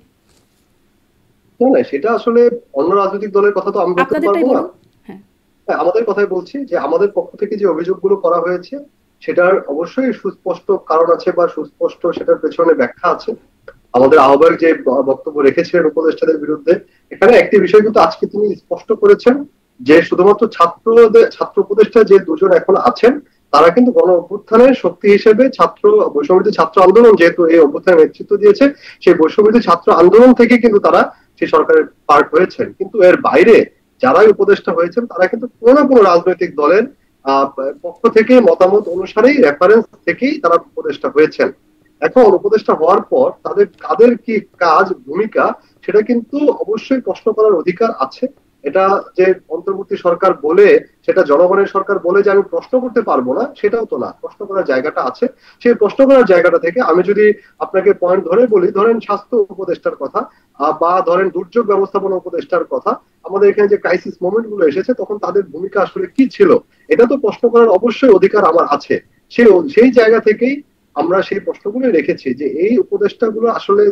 না সেটা আসলে অন্য রাজনৈতিক দলের কথা তো আমি বলতে আপনাদেরটাই পারবো না। বলুন। হ্যাঁ। হ্যাঁ, আমাদের কথাই বলছি যে আমাদের পক্ষ থেকে যে অভিযোগগুলো করা হয়েছে সেটার অবশ্যই সুস্পষ্ট কারণ আছে বা সুস্পষ্ট সেটার পেছনে ব্যাখ্যা আছে। আমাদের আহ্বায়ক যে বক্তব্য রেখেছিলেন উপদেষ্টাদের বিরুদ্ধে, এখানে একটি বিষয় কিন্তু আজকে তিনি স্পষ্ট করেছেন যে শুধুমাত্র ছাত্র উপদেষ্টা যে দুজন এখন আছেন তারা কিন্তু গণ অভ্যুত্থানের শক্তি হিসেবে ছাত্র বৈষম্যবিরোধী ছাত্র আন্দোলন যেহেতু এই অভ্যুত্থানের নেতৃত্ব দিয়েছে, সেই বৈষম্যবিরোধী ছাত্র আন্দোলন থেকে কিন্তু তারা সেই সরকারের পার্ট হয়েছেন। কিন্তু এর বাইরে যারাই উপদেষ্টা হয়েছেন তারা কিন্তু কোনো না কোনো রাজনৈতিক দলের আহ পক্ষ থেকে মতামত অনুসারেই রেফারেন্স থেকেই তারা উপদেষ্টা হয়েছেন। এখন উপদেষ্টা হওয়ার পর তাদের কাদের কি কাজ ভূমিকা সেটা কিন্তু অবশ্যই প্রশ্ন করার অধিকার আছে। এটা যে অন্তর্বর্তী সরকার বলে সেটা জনগণের সরকার বলে যে আমি প্রশ্ন করতে পারবো না সেটাও তো না, প্রশ্ন করার জায়গাটা আছে। সেই প্রশ্ন করার জায়গাটা থেকে আমি যদি আপনাকে পয়েন্ট ধরে বলি, ধরেন স্বাস্থ্য উপদেষ্টার কথা বা ধরেন দুর্যোগ ব্যবস্থাপনা উপদেষ্টার কথা, আমাদের এখানে যে ক্রাইসিস মোমেন্ট গুলো এসেছে তখন তাদের ভূমিকা আসলে কি ছিল এটা তো প্রশ্ন করার অবশ্যই অধিকার আমার আছে। সেই জায়গা থেকেই আমরা সেই প্রশ্নগুলো রেখেছি যে এই উপদেষ্টাগুলো আসলে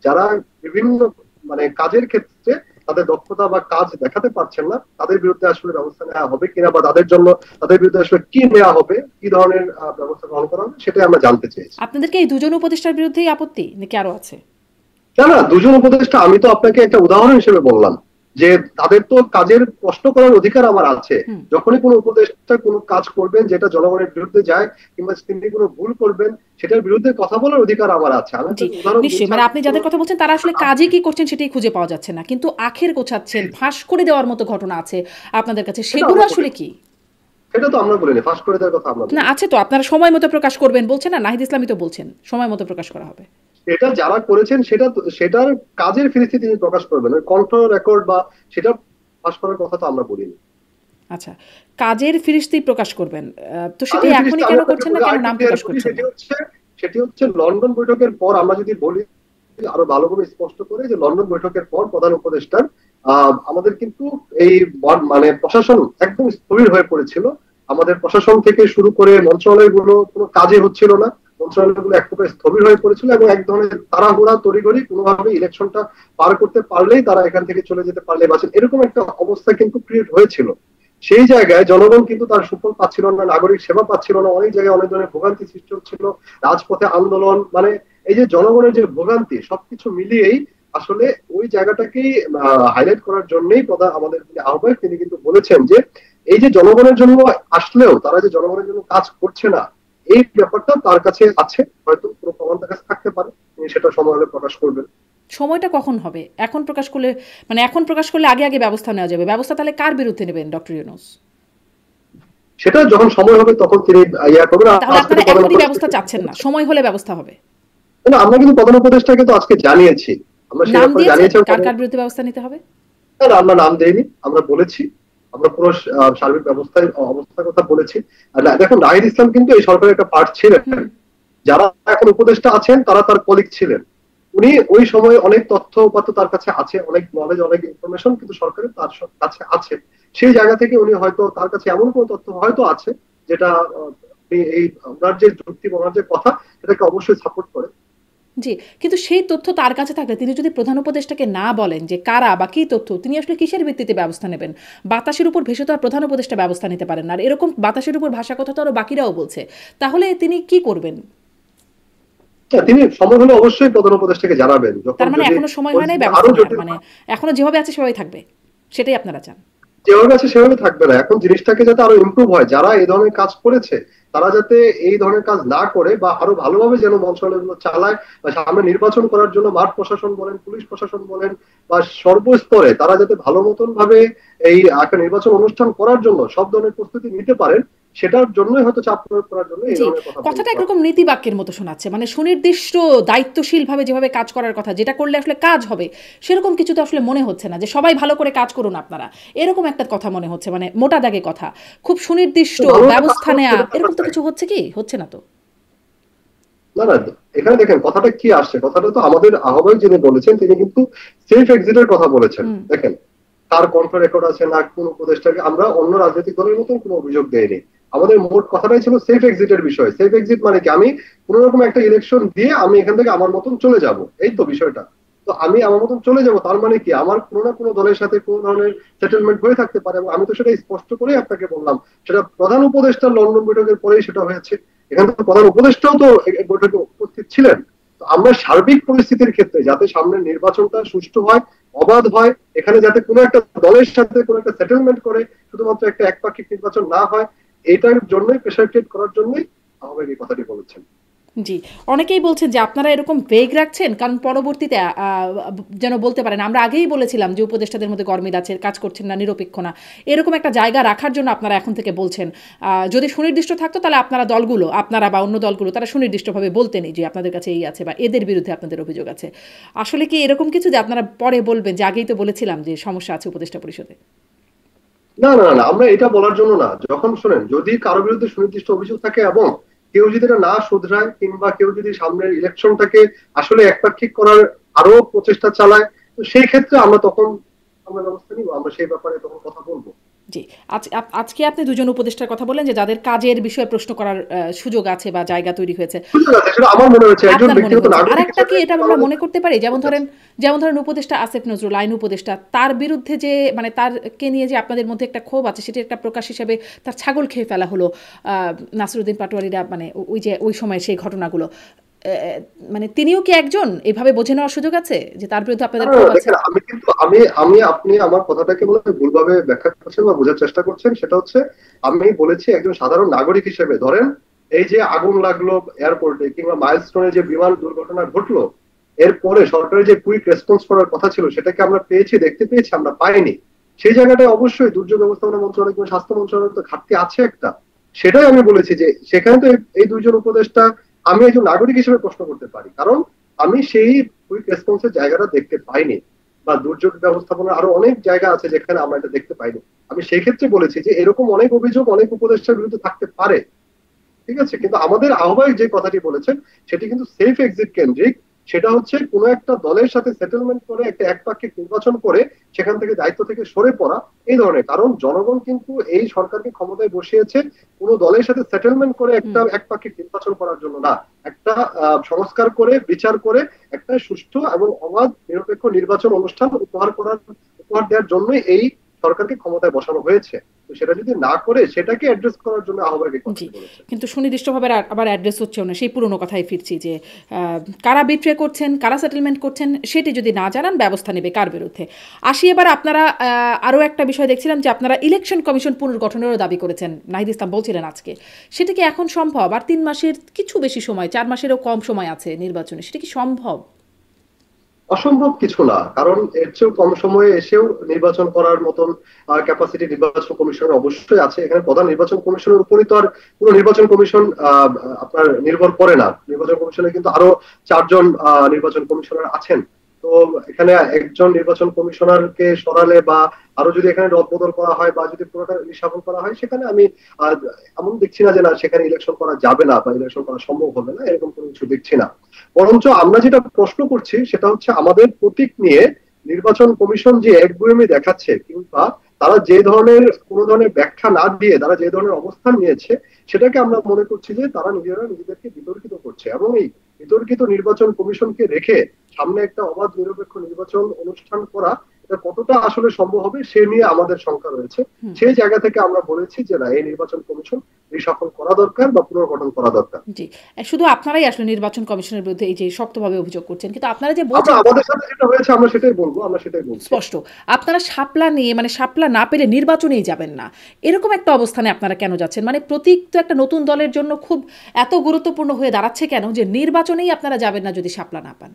যারা বিভিন্ন মানে কাজের ক্ষেত্রে তাদের দক্ষতা বা কাজ দেখাতে পারছেন না তাদের বিরুদ্ধে আসলে ব্যবস্থা নেওয়া হবে কিনা বা তাদের জন্য তাদের বিরুদ্ধে আসলে কি নেওয়া হবে, কি ধরনের ব্যবস্থা গ্রহণ করা হবে সেটাই আমরা জানতে চেয়েছি। আপনাদেরকে এই দুজন উপদেষ্টার বিরুদ্ধেই আপত্তি নাকি আরো আছে? না না, দুজন উপদেষ্টা আমি তো আপনাকে একটা উদাহরণ হিসেবে বললাম যে তাদের তো কাজের প্রশ্ন করার অধিকার আমার আছে। যখনই কোনো উপদেষ্টা কোনো কাজ করবেন যেটা জনগণের বিরুদ্ধে যায় কিংবা তিনি কোনো ভুল করবেন সেটার বিরুদ্ধে কথা বলার অধিকার আমার আছে। আমি জি, উদাহরণ নিশ্চয়ই। মানে আপনি যাদের কথা বলছেন তারা আসলে কাজে কি করছেন সেটাই খুঁজে পাওয়া যাচ্ছে না, কিন্তু আখের গোছাচ্ছেন, ফাঁস করে দেওয়ার মতো ঘটনা আছে আপনাদের কাছে, সেগুলো আসলে কি? সেটা তো আমরা বলিনি, ফাঁস করে দেওয়ার কথা আমরা না, বলি। আছে তো, আপনারা সময় মতো প্রকাশ করবেন বলছেন না, নাহিদ ইসলামই তো বলছেন সময় মতো প্রকাশ করা হবে। এটা যারা করেছেন সেটার কাজের ফিরিস্তি তিনি প্রকাশ করবেন, ওই কণ্ঠ রেকর্ড বা সেটা ফাঁস করার কথা তো আমরা বলিনি। আচ্ছা, কাজের ফিরিস্তি প্রকাশ করবেন, তো সেটি এখনই কেন করছেন না, কেন নাম প্রকাশ করছেন না? সেটি হচ্ছে লন্ডন বৈঠকের পর আমরা যদি বলি আরো ভালোভাবে স্পষ্ট করে যে লন্ডন বৈঠকের পর প্রধান উপদেষ্টার আমাদের কিন্তু এই মানে প্রশাসন একদম স্থবির হয়ে পড়েছিল। আমাদের প্রশাসন থেকে শুরু করে মন্ত্রণালয়গুলো কোনো কাজে হচ্ছিল না, মন্ত্রণালয়গুলো এক প্রকার স্থবির হয়ে পড়েছিল এবং এক ধরনের তাড়াহুড়া তড়িঘড়ি কোনোভাবে ইলেকশনটা পার করতে পারলেই তারা এখান থেকে চলে যেতে পারলে বাঁচেন, এরকম একটা অবস্থা কিন্তু ক্রিয়েট হয়েছিল। সেই জায়গায় জনগণ কিন্তু তার সুফল পাচ্ছিল না, নাগরিক সেবা পাচ্ছিল না, অনেক জায়গায় অনেক ধরনের ভোগান্তি সৃষ্টি হচ্ছিল, রাজপথে আন্দোলন, মানে এই যে জনগণের যে ভোগান্তি সবকিছু মিলিয়েই আসলে ওই জায়গাটাকেই হাইলাইট করার জন্যই আমাদের যিনি আহ্বায়ক তিনি কিন্তু বলেছেন যে এই যে জনগণের জন্য আসলেও তারা যে জনগণের জন্য কাজ করছে না, এই ব্যাপারটা তার কাছে আছে, হয়তো কোনো প্রমাণ তার কাছে থাকতে পারে, তিনি সেটা সময় হলে প্রকাশ করবেন। সময়টা কখন হবে? এখন প্রকাশ করলে, মানে এখন প্রকাশ করলে আগে আগে ব্যবস্থা নেওয়া যাবে। ব্যবস্থা তাহলে কার বিরুদ্ধে নেবেন ডক্টর ইউনূস? সেটা যখন সময় হবে তখন তিনি ইয়া করবেন। তাহলে আপনারা এখনই ব্যবস্থা চাচ্ছেন না, সময় হলে ব্যবস্থা হবে? না, আমরা কিন্তু প্রধান উপদেষ্টাকে তো আজকে জানিয়েছি, আমরা সেই নাম ব্যাপারে দিয়েছেন জানিয়েছি। কার কার বিরুদ্ধে ব্যবস্থা নিতে হবে? না, আমরা নাম দেইনি, আমরা বলেছি, আমরা পুরো সার্বিক অবস্থার কথা বলেছি। আর দেখুন, নাহিদ ইসলাম কিন্তু এই সরকারের একটা পার্ট ছিলেন, যারা এখন উপদেষ্টা আছেন তারা তার কলিগ ছিলেন। উনি ওই সময় অনেক তথ্য উপাত্ত তার কাছে আছে, অনেক নলেজ, অনেক ইনফরমেশন কিন্তু সরকারের তার কাছে আছে। সেই জায়গা থেকে উনি হয়তো তার কাছে এমন কোনো তথ্য হয়তো আছে যেটা এই ওনার যে যুক্তি, ওনার যে কথা, সেটাকে অবশ্যই সাপোর্ট করে। জি, কিন্তু সেই তথ্য তার কাছে থাকলে তিনি যদি প্রধান উপদেষ্টাকে না বলেন যে কারা বা কি তথ্য, তিনি আসলে কিসের ভিত্তিতে ব্যবস্থা নেবেন? বাতাসের উপর ভেসে তো আর প্রধান উপদেষ্টা ব্যবস্থা নিতে পারেন না। আর এরকম বাতাসের উপর ভাষা কথা তো আরো বাকিরাও বলছে। তাহলে তিনি কি করবেন? তিনি সময় হলে অবশ্যই প্রধান উপদেষ্টাকে জানাবেন। তার মানে এখনো সময় হয় নাই ব্যবস্থা নেওয়ার, মানে এখনো যেভাবে আছে সেভাবেই থাকবে, সেটাই আপনারা চান? যেভাবে আছে সেভাবে থাকবে না, এখন জিনিসটাকে যাতে আরো ইমপ্রুভ হয়, যারা এই ধরনের কাজ করেছে তারা যাতে এই ধরনের কাজ না করে বা আরো ভালোভাবে যেন মন্ত্রণালয়গুলো চালায়, বা সামনে নির্বাচন করার জন্য মাঠ প্রশাসন বলেন, পুলিশ প্রশাসন বলেন, বা সর্বস্তরে তারা যাতে ভালো মতন ভাবে এই একটা নির্বাচন অনুষ্ঠান করার জন্য সব ধরনের প্রস্তুতি নিতে পারেন, সেটার জন্যই হয়তো চাপ প্রয়োগ করার জন্য এই ধরনের কথা। কথাটা একরকম নীতি বাক্যের মতো শোনাচ্ছে, মানে সুনির্দিষ্ট দায়িত্বশীল ভাবে যেভাবে কাজ করার কথা, যেটা করলে আসলে কাজ হবে, সেরকম কিছু তো আসলে মনে হচ্ছে না। যে সবাই ভালো করে কাজ করুন আপনারা, এরকম একটা কথা মনে হচ্ছে, মানে মোটা দাগে কথা, খুব সুনির্দিষ্ট ব্যবস্থা নেওয়া, এরকম তো কিছু হচ্ছে কি? হচ্ছে না তো। না না, এখানে দেখেন কথাটা কি আসছে, কথাটা তো আমাদের আহ্বায়ক যিনি বলেছেন তিনি কিন্তু সেফ এক্সিটের কথা বলেছেন। দেখেন, তার কণ্ঠ রেকর্ড আছে, না কোন উপদেষ্টাকে আমরা অন্য রাজনৈতিক দলের মতন কোনো অভিযোগ দেয়নি। আমাদের মোট কথাটাই ছিল সেফ এক্সিটের বিষয়। সেফ এক্সিট মানে কি, আমি কোন রকম একটা ইলেকশন দিয়ে আমি এখান থেকে আমার মতন চলে যাব, এই তো বিষয়টা। তো আমি আমার মতন চলে যাব, তার মানে কি আমার কোনো না কোনো দলের সাথে কোন ধরনের সেটেলমেন্ট হয়ে থাকতে পারে, এবং আমি তো সেটা স্পষ্ট করেই আপনাকে বললাম। সেটা প্রধান উপদেষ্টার লন্ডন বৈঠকের পরেই সেটা হয়েছে। এখানে তো প্রধান উপদেষ্টাও তো বৈঠকে উপস্থিত ছিলেন। তো আমরা সার্বিক পরিস্থিতির ক্ষেত্রে যাতে সামনের নির্বাচনটা সুষ্ঠু হয়, অবাধ হয়, এখানে যাতে কোনো একটা দলের সাথে কোনো একটা সেটেলমেন্ট করে শুধুমাত্র একটা একপাক্ষিক নির্বাচন না হয়, এটার জন্যই প্রেশার ক্রিয়েট করার জন্যই আমাদের এই কথাটি বলেছেন। জি, অনেকেই বলছেন যে আপনারা এরকম ভেগ রাখছেন কারণ পরবর্তীতে যেন বলতে পারেন আমরা আগেই বলেছিলাম যে উপদেষ্টাদের মধ্যে গরমিল আছে, কাজ করছেন না, নিরপেক্ষ না, এরকম একটা জায়গা রাখার জন্য আপনারা এখন থেকে বলছেন। যদি সুনির্দিষ্ট থাকতো তাহলে আপনারা দলগুলো, আপনারা বা অন্য দলগুলো, তারা সুনির্দিষ্টভাবে বলতেনই যে আপনাদের কাছে এই আছে বা এদের বিরুদ্ধে আপনাদের অভিযোগ আছে। আসলে কি এরকম কিছু যে আপনারা পরে বলবেন যে আগেই তো বলেছিলাম যে সমস্যা আছে উপদেষ্টা পরিষদে? না না না, আমরা এটা বলার জন্য না। যখন শুনেন, যদি কারো বিরুদ্ধে সুনির্দিষ্ট অভিযোগ থাকে এবং কেউ যদি এটা না শুধরায়, কিংবা কেউ যদি সামনের ইলেকশনটাকে আসলে একপাক্ষিক করার আরো প্রচেষ্টা চালায়, তো সেই ক্ষেত্রে আমরা তখন আমরা ব্যবস্থা নিব, আমরা সেই ব্যাপারে তখন কথা বলবো। জি, আজকে আপনি দুজন উপদেষ্টার কথা বললেন যে যাদের কাজের বিষয়ে প্রশ্ন করার সুযোগ আছে বা জায়গা তৈরি হয়েছে। আমার মনে হচ্ছে একজন ব্যক্তিগত আর একটা কি এটা আমরা মনে করতে পারি, যেমন ধরেন উপদেষ্টা আসিফ নজরুল, আইন উপদেষ্টা, তার বিরুদ্ধে যে মানে তারকে নিয়ে যে আপনাদের মধ্যে একটা ক্ষোভ আছে, সেটা একটা প্রকাশ হিসেবে তার ছাগল খেয়ে ফেলা হলো নাসিরুদ্দিন পাটোয়ারিরা, মানে ওই সময় সেই ঘটনাগুলো, মানে তিনিও কি একজন, এভাবে বোঝে নেওয়ার সুযোগ আছে যে তার বিরুদ্ধে আপনাদের ক্ষোভ আছে? আমি কিন্তু আমি আপনি আমার কথাটাকে মনে হয় ভুলভাবে ব্যাখ্যা করছেন বা বোঝার চেষ্টা করছেন। সেটা হচ্ছে, আমি বলেছি একজন সাধারণ নাগরিক হিসেবে, ধরেন এই যে আগুন লাগলো এয়ারপোর্টে, কিংবা মাইলস্টোনে যে বিমান দুর্ঘটনা ঘটলো, এরপরে সরকারের যে কুইক রেসপন্স করার কথা ছিল সেটাকে আমরা পেয়েছি, দেখতে পেয়েছি? আমরা পাইনি। সেই জায়গাটায় অবশ্যই দুর্যোগ ব্যবস্থাপনা মন্ত্রণালয় কিংবা স্বাস্থ্য মন্ত্রণালয়ের তো ঘাটতি আছে একটা। সেটাই আমি বলেছি যে সেখানে তো এই দুইজন উপদেষ্টা আমি একজন নাগরিক হিসেবে প্রশ্ন করতে পারি, কারণ আমি সেই কুইক রেসপন্সের জায়গাটা দেখতে পাইনি, বা দুর্যোগ ব্যবস্থাপনার আরো অনেক জায়গা আছে যেখানে আমরা এটা দেখতে পাইনি। আমি সেই ক্ষেত্রে বলেছি যে এরকম অনেক অভিযোগ অনেক উপদেষ্টার বিরুদ্ধে থাকতে পারে, ঠিক আছে, কিন্তু আমাদের আহ্বায়ক যে কথাটি বলেছেন সেটি কিন্তু সেফ এক্সিট কেন্দ্রিক। সেটা হচ্ছে কোন একটা দলের সাথে সেটেলমেন্ট করে একটা একপাক্ষিক নির্বাচন করে সেখান থেকে দায়িত্ব থেকে সরে পড়া, এই ধরনের। কারণ জনগণ কিন্তু এই সরকারকে ক্ষমতায় বসিয়েছে কোন দলের সাথে সেটেলমেন্ট করে একটা একপাক্ষিক নির্বাচন করার জন্য না, একটা সংস্কার করে, বিচার করে একটা সুষ্ঠু এবং অবাধ নিরপেক্ষ নির্বাচন অনুষ্ঠান উপহার দেওয়ার জন্যই এই সরকারকে ক্ষমতায় বসানো হয়েছে। তো সেটা যদি না করে সেটাকে অ্যাড্রেস করার জন্য আহ্বায়ক জি, কথা বলেছে। কিন্তু সুনির্দিষ্টভাবে আবার অ্যাড্রেস হচ্ছেও না। সেই পুরনো কথায় ফিরছি যে কারা বিট্রে করছেন, কারা সেটেলমেন্ট করছেন সেটি যদি না জানান ব্যবস্থা নেবে কার বিরুদ্ধে। আসি এবার আপনারা আরও একটা বিষয় দেখছিলাম যে আপনারা ইলেকশন কমিশন পুনর্গঠনেরও দাবি করেছেন, নাহিদ ইসলাম বলছিলেন আজকে। সেটা কি এখন সম্ভব? আর 3 মাসের কিছু বেশি সময়, 4 মাসেরও কম সময় আছে নির্বাচনে, সেটা কি সম্ভব? অসম্ভব কিছু না, কারণ এর চেয়েও কম সময়ে এসেও নির্বাচন করার মতন ক্যাপাসিটি নির্বাচন কমিশনের অবশ্যই আছে। এখানে প্রধান নির্বাচন কমিশনের উপরই তো আর পুরো নির্বাচন কমিশন আপনার নির্ভর করে না। নির্বাচন কমিশনে কিন্তু আরো 4জন নির্বাচন কমিশনার আছেন। তো এখানে একজন নির্বাচন কমিশনারকে সরালে বা আরো যদি এখানে রদবদল করা হয় বা যদি পুরোটা রিসাফল করা হয়, সেখানে আমি আহ, এমন দেখছি না যে না সেখানে ইলেকশন করা যাবে না বা ইলেকশন করা সম্ভব হবে না, এরকম কোনো কিছু দেখছি না। বরঞ্চ আমরা যেটা প্রশ্ন করছি সেটা হচ্ছে আমাদের প্রতীক নিয়ে নির্বাচন কমিশন যে একগুঁয়েমি দেখাচ্ছে, কিংবা তারা যে ধরনের কোনো ধরনের ব্যাখ্যা না দিয়ে তারা যে ধরনের অবস্থান নিয়েছে, সেটাকে আমরা মনে করছি যে তারা নিজেরা নিজেদেরকে বিতর্কিত করছে। এবং এই বিতর্কিত নির্বাচন কমিশনকে রেখে সামনে একটা অবাধ নিরপেক্ষ নির্বাচন অনুষ্ঠান করা, এটা কতটা আসলে সম্ভব হবে সে নিয়ে আমাদের শঙ্কা রয়েছে। সেই জায়গা থেকে আমরা বলেছি যে না, এই নির্বাচন কমিশন রিসাফল করা দরকার বা পুনর্গঠন করা দরকার। জি, শুধু আপনারাই আসলে নির্বাচন কমিশনের বিরুদ্ধে এই যে শক্তভাবে অভিযোগ করছেন, কিন্তু আপনারা যে আমরা বলছেন আমাদের সাথে যেটা হয়েছে আমরা সেটাই বলবো, আমরা সেটাই বলছি। স্পষ্ট, আপনারা শাপলা নিয়ে মানে শাপলা না পেলে নির্বাচনেই যাবেন না, এরকম একটা অবস্থানে আপনারা কেন যাচ্ছেন? মানে প্রতীক তো একটা নতুন দলের জন্য খুব এত গুরুত্বপূর্ণ হয়ে দাঁড়াচ্ছে কেন যে নির্বাচনেই আপনারা যাবেন না যদি শাপলা না পান?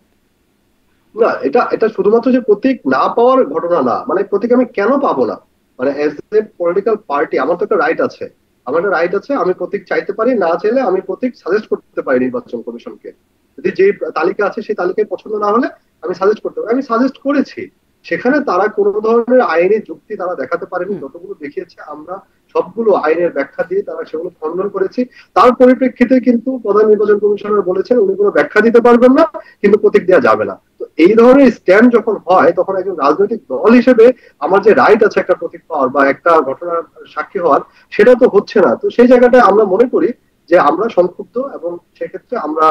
না, এটা এটা শুধুমাত্র যে প্রতীক না পাওয়ার ঘটনা না, মানে প্রতীক আমি কেন পাবো না, মানে এজ এ পলিটিক্যাল পার্টি আমার তো একটা রাইট আছে। আমার একটা রাইট আছে, আমি প্রতীক চাইতে পারি, না চাইলে আমি প্রতীক সাজেস্ট করতে পারি নির্বাচন কমিশনকে। যদি যে তালিকা আছে সেই তালিকায় পছন্দ না হলে আমি সাজেস্ট করতে পারি, আমি সাজেস্ট করেছি। সেখানে তারা কোনো ধরনের আইনি যুক্তি তারা দেখাতে পারেনি। যতগুলো দেখিয়েছে আমরা সবগুলো আইনের ব্যাখ্যা দিয়ে তারা সেগুলো খণ্ডন করেছি। তার পরিপ্রেক্ষিতে কিন্তু প্রধান নির্বাচন কমিশনার বলেছেন উনি কোনো ব্যাখ্যা দিতে পারবেন না, কিন্তু প্রতীক দেওয়া যাবে না। তো এই ধরনের স্ট্যান্ড যখন হয় তখন একজন রাজনৈতিক দল হিসেবে আমার যে রাইট আছে একটা প্রতীক পাওয়ার বা একটা ঘটনার সাক্ষী হওয়ার, সেটা তো হচ্ছে না। তো সেই জায়গাটায় আমরা মনে করি যে আমরা সংক্ষুব্ধ, এবং সেক্ষেত্রে আমরা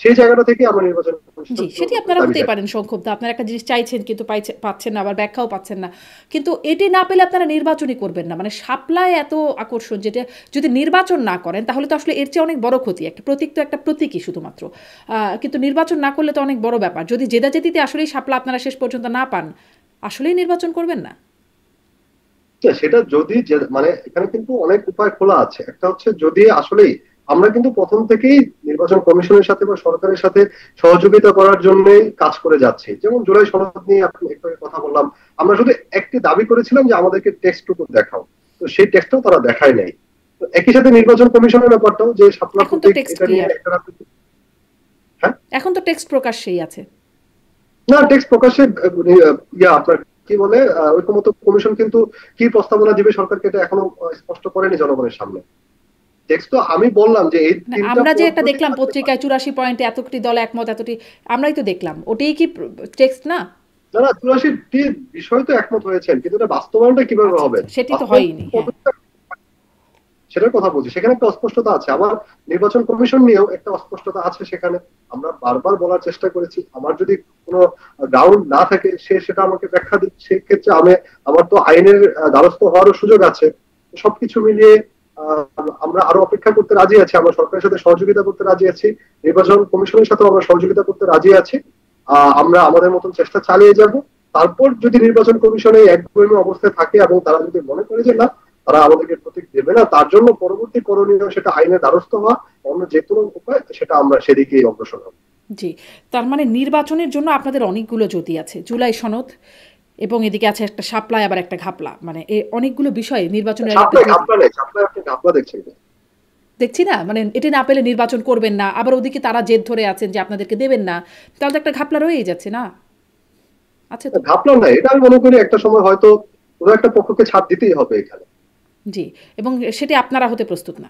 সেই জায়গাটা থেকে আমরা নির্বাচন জি, সেটি আপনারা হতেই পারেন সংক্ষুব্ধ, আপনারা একটা জিনিস চাইছেন কিন্তু পাচ্ছেন না, আবার ব্যাখ্যাও পাচ্ছেন না। কিন্তু এটি না পেলে আপনারা নির্বাচনই করবেন না, মানে শাপলায় এত আকর্ষণ, যেটা যদি নির্বাচন না করেন তাহলে তো আসলে এর চেয়ে অনেক বড় ক্ষতি। একটা প্রতীক তো একটা প্রতীকই শুধুমাত্র, কিন্তু নির্বাচন না করলে তো অনেক বড় ব্যাপার। যদি জেদাজেদিতে আসলেই শাপলা আপনারা শেষ পর্যন্ত না পান, আসলেই নির্বাচন করবেন না? সেটা যদি মানে এখানে কিন্তু অনেক উপায় খোলা আছে। একটা হচ্ছে যদি আসলেই আমরা কিন্তু প্রথম থেকেই নির্বাচন কমিশনের সাথে বা সরকারের সাথে সহযোগিতা করার জন্য কাজ করে যাচ্ছি। যেমন জুলাই সনদ নিয়ে আপনি একটু আগে কথা বললাম, আমরা শুধু একটি দাবি করেছিলাম যে আমাদেরকে টেক্সটটুকু দেখাও, তো সেই টেক্সটটাও তারা দেখায় নাই। তো একই সাথে নির্বাচন কমিশনের ব্যাপারটাও যে শাপলা এখন তো প্রতীক, টেক্সট এটা নিয়ে ক্লিয়ার, একটা হ্যাঁ, এখন তো টেক্সট প্রকাশ্যেই আছে। না টেক্সট প্রকাশে আপনার কি বলে ঐকমত্য কমিশন কিন্তু কি প্রস্তাবনা দিবে সরকারকে এটা এখনো স্পষ্ট করেনি জনগণের সামনে। টেক্সট তো আমি বললাম যে এই না, তিনটা আমরা যে একটা প্রতীক দেখলাম থাকতে পারে। পত্রিকায় 84 পয়েন্টে এতটি দল একমত, এতটি, আমরাই তো দেখলাম, ওটাই কি টেক্সট না? না না, 84টি বিষয় তো একমত হয়েছেন, কিন্তু এটা বাস্তবায়নটা কিভাবে আচ্ছা হবে, আচ্ছা, সেটি তো বাস্তবায়ন হয়নি, হ্যাঁ। পদ্ধতিটা, সেটার কথা বলছি। সেখানে একটা অস্পষ্টতা আছে। আবার নির্বাচন কমিশন নিয়েও একটা অস্পষ্টতা আছে সেখানে। আমরা বারবার বলার চেষ্টা করেছি, আমার যদি কোনো গ্রাউন্ড না থাকে সেটা আমাকে ব্যাখ্যা দিক, সেক্ষেত্রে আমার তো আইনের দ্বারস্থ হওয়ারও সুযোগ আছে। সবকিছু মিলিয়ে আমরা আরো অপেক্ষা করতে রাজি আছি, আমরা সরকারের সাথে সহযোগিতা করতে রাজি আছি, নির্বাচন কমিশনের সাথেও আমরা সহযোগিতা করতে রাজি আছি। আমরা আমাদের মতন চেষ্টা চালিয়ে যাব। তারপর যদি নির্বাচন কমিশনে একগুঁয়েমি অবস্থায় থাকে এবং তারা যদি মনে করে যে না তারা আমাদেরকে প্রতীক দেবে না, তার জন্য পরবর্তী করণীয় সেটা আইনের দ্বারস্থ হওয়া, অন্য যে কোনো উপায়, সেটা আমরা সেদিকেই অগ্রসর হব। জি, তার মানে নির্বাচনের জন্য আপনাদের অনেকগুলো জ্যোতি আছে, জুলাই সনদ এবং এদিকে আছে একটা শাপলায় আবার একটা ঘাপলা, মানে এই অনেকগুলো বিষয়ে নির্বাচনের একটা ছাপলায় জ্যোতি ঘাপলা নেই, ছাপলায় আপনি ঘাপলা দেখছেন না। দেখছি না, মানে এটি না পেলে নির্বাচন করবেন না, আবার ওদিকে তারা জেদ ধরে আছেন যে আপনাদেরকে দেবেন না, তাহলে তো একটা ঘাপলা রয়েই যাচ্ছে না? আছে তো। ঘাপলা নাই, এটা আমি মনে করি একটা সময় হয়তো কোনো একটা পক্ষকে ছাড় দিতেই হবে এখানে। জি, এবং সেটি আপনারা হতে প্রস্তুত না?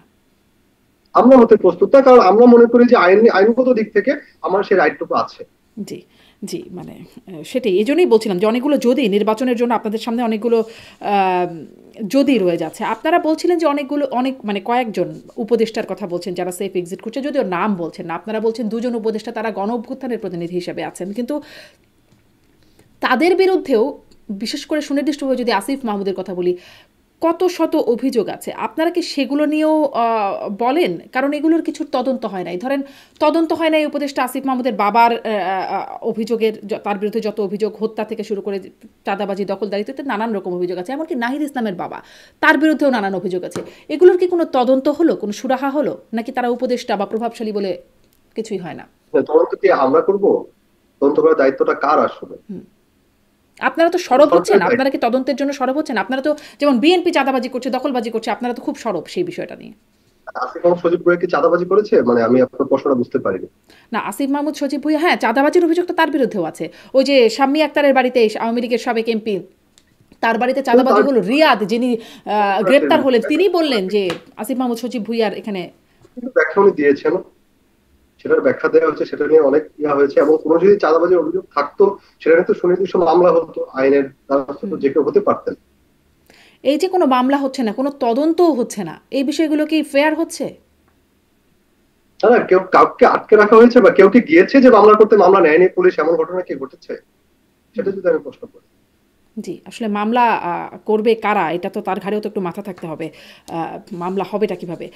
আমরা হতে প্রস্তুত না, কারণ আমরা মনে করি যে আইনগত দিক থেকে আমার সেই রাইটটুকু আছে। জি, জি, মানে সেটাই, এই জন্যই বলছিলাম যে অনেকগুলো যদি নির্বাচনের জন্য আপনাদের সামনে অনেকগুলো যদি রয়ে যাচ্ছে। আপনারা বলছিলেন যে অনেক মানে কয়েকজন উপদেষ্টার কথা বলছেন যারা সেফ এক্সিট করছে, যদিও নাম বলছেন না। আপনারা বলছেন 2 জন উপদেষ্টা তারা গণ অভ্যুত্থানের প্রতিনিধি হিসেবে আছেন, কিন্তু তাদের বিরুদ্ধেও বিশেষ করে সুনির্দিষ্টভাবে যদি আসিফ মাহমুদের কথা বলি, কত শত অভিযোগ আছে, আপনারা কি সেগুলো নিয়েও বলেন? কারণ এগুলোর কিছুর তদন্ত হয় নাই। ধরেন তদন্ত হয় নাই উপদেষ্টা আসিফ মাহমুদের বাবার অভিযোগের, তার বিরুদ্ধে যত অভিযোগ, হত্যা থেকে শুরু করে চাঁদাবাজি, দখলদারিত্ব, নানান রকম অভিযোগ আছে। এমনকি নাহিদ ইসলামের বাবা, তার বিরুদ্ধেও নানান অভিযোগ আছে। এগুলোর কি কোনো তদন্ত হলো, কোনো সুরাহা হলো, নাকি তারা উপদেষ্টা বা প্রভাবশালী বলে কিছুই হয় না? তদন্ত কি আমরা করব? তদন্ত করার দায়িত্বটা কার আসলে? আপনারা তো সরব হচ্ছেন, সরকারের দায়িত্ব। আপনারা কি তদন্তের জন্য সরব হচ্ছেন? আপনারা তো, যেমন বিএনপি চাঁদাবাজি করছে, দখলবাজি করছে, আপনারা তো খুব সরব সেই বিষয়টা নিয়ে। আসিফ মাহমুদ সজীব ভুঁইয়া কি চাঁদাবাজি করেছে? মানে আমি আপনার প্রশ্নটা বুঝতে পারিনি। না, আসিফ মাহমুদ সজীব ভুঁইয়া, হ্যাঁ, চাঁদাবাজির অভিযোগ তো তার বিরুদ্ধেও আছে। ওই যে শাম্মী আক্তারের বাড়িতে, আওয়ামী লীগের সাবেক এমপি, তার বাড়িতে কিন্তু চাঁদাবাজি তার হলো। রিয়াদ, যিনি গ্রেপ্তার হলেন, তিনি বললেন যে কিন্তু আসিফ মাহমুদ সজীব ভুঁইয়ার এখানে। ব্যাখ্যা উনি দিয়েছেন, সেটার ব্যাখ্যা দেওয়া হচ্ছে, সেটা নিয়ে অনেক ইয়া হয়েছে, এবং কোনো যদি চাঁদাবাজির অভিযোগ থাকতো সেটা নিয়ে তো সুনির্দিষ্ট মামলা হতো, আইনের দ্বারস্থ তো যে কেউ হতে পারতেন। এই যে কোনো মামলা হচ্ছে না, কোনো তদন্তও হচ্ছে না, এই বিষয়গুলো কি ফেয়ার হচ্ছে? না না, কেউ কাউকে আটকে রাখা হয়েছে বা কেউ কি গিয়েছে যে মামলা করতে, মামলা নেয়নি পুলিশ, এমন ঘটনা কি ঘটেছে? সেটা যদি আমি প্রশ্ন করি। জি, আসলে মামলা করবে কারা, এটা তো তার ঘাড়েও তো একটু মাথা থাকতে হবে। মামলা হবেটা কিভাবে?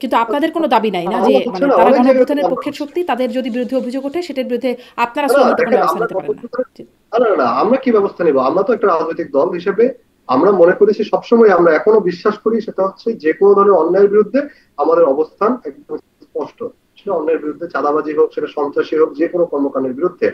কিন্তু আপনাদের কোনো দাবি নাই না যে, মামলা হচ্ছে মানে না, তারা অনেক জায়গায় তো গণঅভ্যুত্থানের মামলা পক্ষের হচ্ছে। শক্তি, তাদের যদি বিরুদ্ধে অভিযোগ ওঠে সেটার বিরুদ্ধে আপনারা না না, স্থল কোনো দেখেন ব্যবস্থা আমরা নিতে পারেন না। জি। না না না, আমরা কি ব্যবস্থা নিব? আমরা তো একটা রাজনৈতিক দল হিসেবে আমরা মনে করেছি সবসময়, আমরা এখনো বিশ্বাস করি, সেটা হচ্ছে যে কোনো ধরনের অন্যায়ের বিরুদ্ধে আমাদের অবস্থান একদম স্পষ্ট। সেটা অন্যায়ের বিরুদ্ধে, চাঁদাবাজি হোক, সেটা সন্ত্রাসী হোক, যে কোনো কর্মকাণ্ডের বিরুদ্ধে।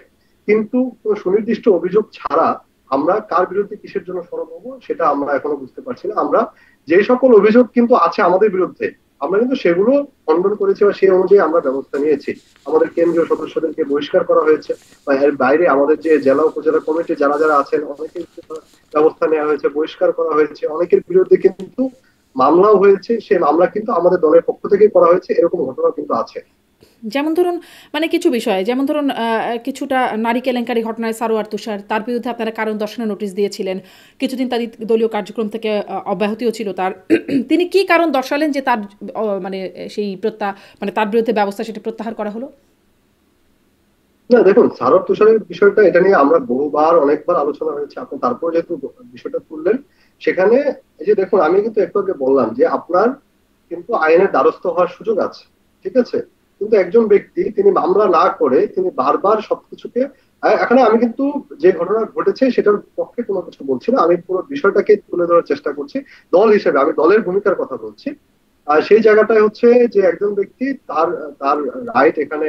কিন্তু কোনো সুনির্দিষ্ট অভিযোগ ছাড়া আমরা কার বিরুদ্ধে কিসের জন্য সরব হবো সেটা আমরা এখনো বুঝতে পারছি না। আমরা যে সকল অভিযোগ কিন্তু আছে আমাদের বিরুদ্ধে, আমরা কিন্তু সেগুলো খণ্ডন করেছি বা সেই অনুযায়ী আমরা ব্যবস্থা নিয়েছি। আমাদের কেন্দ্রীয় সদস্যদেরকে বহিষ্কার করা হয়েছে, বা এর বাইরে আমাদের যে জেলা উপজেলা কমিটি যারা যারা আছেন অনেকের ব্যবস্থা নেওয়া হয়েছে, বহিষ্কার করা হয়েছে। অনেকের বিরুদ্ধে কিন্তু মামলাও হয়েছে, সেই মামলা কিন্তু আমাদের দলের পক্ষ থেকে করা হয়েছে, এরকম ঘটনা কিন্তু আছে। যেমন ধরুন, মানে কিছু বিষয়, যেমন ধরুন কিছুটা নারী কেলেঙ্কারি ঘটনায় সারোয়ার তুষার, তার বিরুদ্ধে আপনারা কারণ দর্শানোর নোটিশ দিয়েছিলেন। কিছুদিন তার দলীয় কার্যক্রম থেকে অব্যাহতিও ছিল তার। তিনি কি কারণ দর্শালেন যে তার মানে সেই মানে তার বিরুদ্ধে ব্যবস্থা সেটা প্রত্যাহার করা হলো? না দেখুন, সারোয়ার তুষারের বিষয়টা, এটা নিয়ে আমরা বহুবার অনেকবার আলোচনা হয়েছে। আপনি তারপর যেহেতু বিষয়টা তুললেন, সেখানে এই যে দেখুন, আমি কিন্তু একটু আগে বললাম যে আপনার কিন্তু আইনের দ্বারস্থ হওয়ার সুযোগ আছে, ঠিক আছে? কিন্তু একজন ব্যক্তি তিনি মামলা না করে তিনি বারবার সবকিছুকে, এখানে আমি কিন্তু যে ঘটনা ঘটেছে সেটার পক্ষে কোনো কিছু বলছি না, আমি পুরো বিষয়টাকে তুলে ধরার চেষ্টা করছি। দল হিসেবে আমি দলের ভূমিকার কথা বলছি। আর সেই জায়গাটায় হচ্ছে যে একজন ব্যক্তি তার তার রাইট এখানে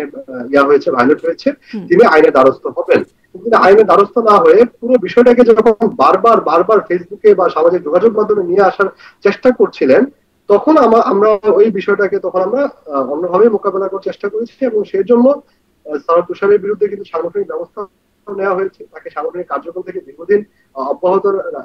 হয়েছে, ভায়োলেট হয়েছে, তিনি আইনের দ্বারস্থ হবেন। কিন্তু আইনের দ্বারস্থ না হয়ে পুরো বিষয়টাকে যখন বারবার বারবার ফেসবুকে বা সামাজিক যোগাযোগ মাধ্যমে নিয়ে আসার চেষ্টা করছিলেন, তখন আমরা ওই বিষয়টাকে তখন আমরা অন্যভাবে মোকাবেলা করার চেষ্টা করেছি, এবং সেই জন্য সারোয়ার তুষারের বিরুদ্ধে কিন্তু সাংগঠনিক ব্যবস্থা নেওয়া হয়েছে। তাকে সাংগঠনিক কার্যক্রম থেকে দীর্ঘদিন অব্যাহত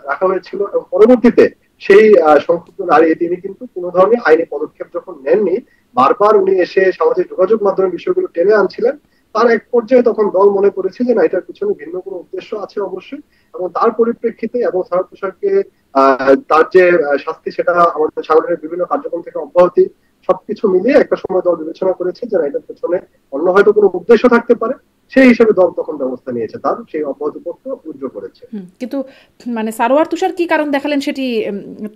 রাখা হয়েছিল, এবং পরবর্তীতে সেই সংক্ষুব্ধ নারী তিনি কিন্তু কোনো ধরনের আইনি পদক্ষেপ যখন নেননি, বারবার উনি এসে সামাজিক যোগাযোগ মাধ্যমে বিষয়গুলো টেনে আনছিলেন। তার এক পর্যায়ে তখন দল মনে করেছে যে না, এটার পিছনে ভিন্ন কোনো উদ্দেশ্য আছে অবশ্যই, এবং তার পরিপ্রেক্ষিতে এবং সারোয়ার তুষারকে তার যে শাস্তি, সেটা আমাদের সাংগঠনিক বিভিন্ন কার্যক্রম থেকে অব্যাহতি, সবকিছু মিলিয়ে একটা সময় দল বিবেচনা করেছে যে না, এটার পেছনে অন্য হয়তো কোনো উদ্দেশ্য থাকতে পারে। সেই হিসেবে দল তখন ব্যবস্থা নিয়েছে, তার সেই অব্যাহতি পত্র উজ্জ্ব করেছে। কিন্তু মানে সারোয়ার তুষার কি কারণ দেখালেন সেটি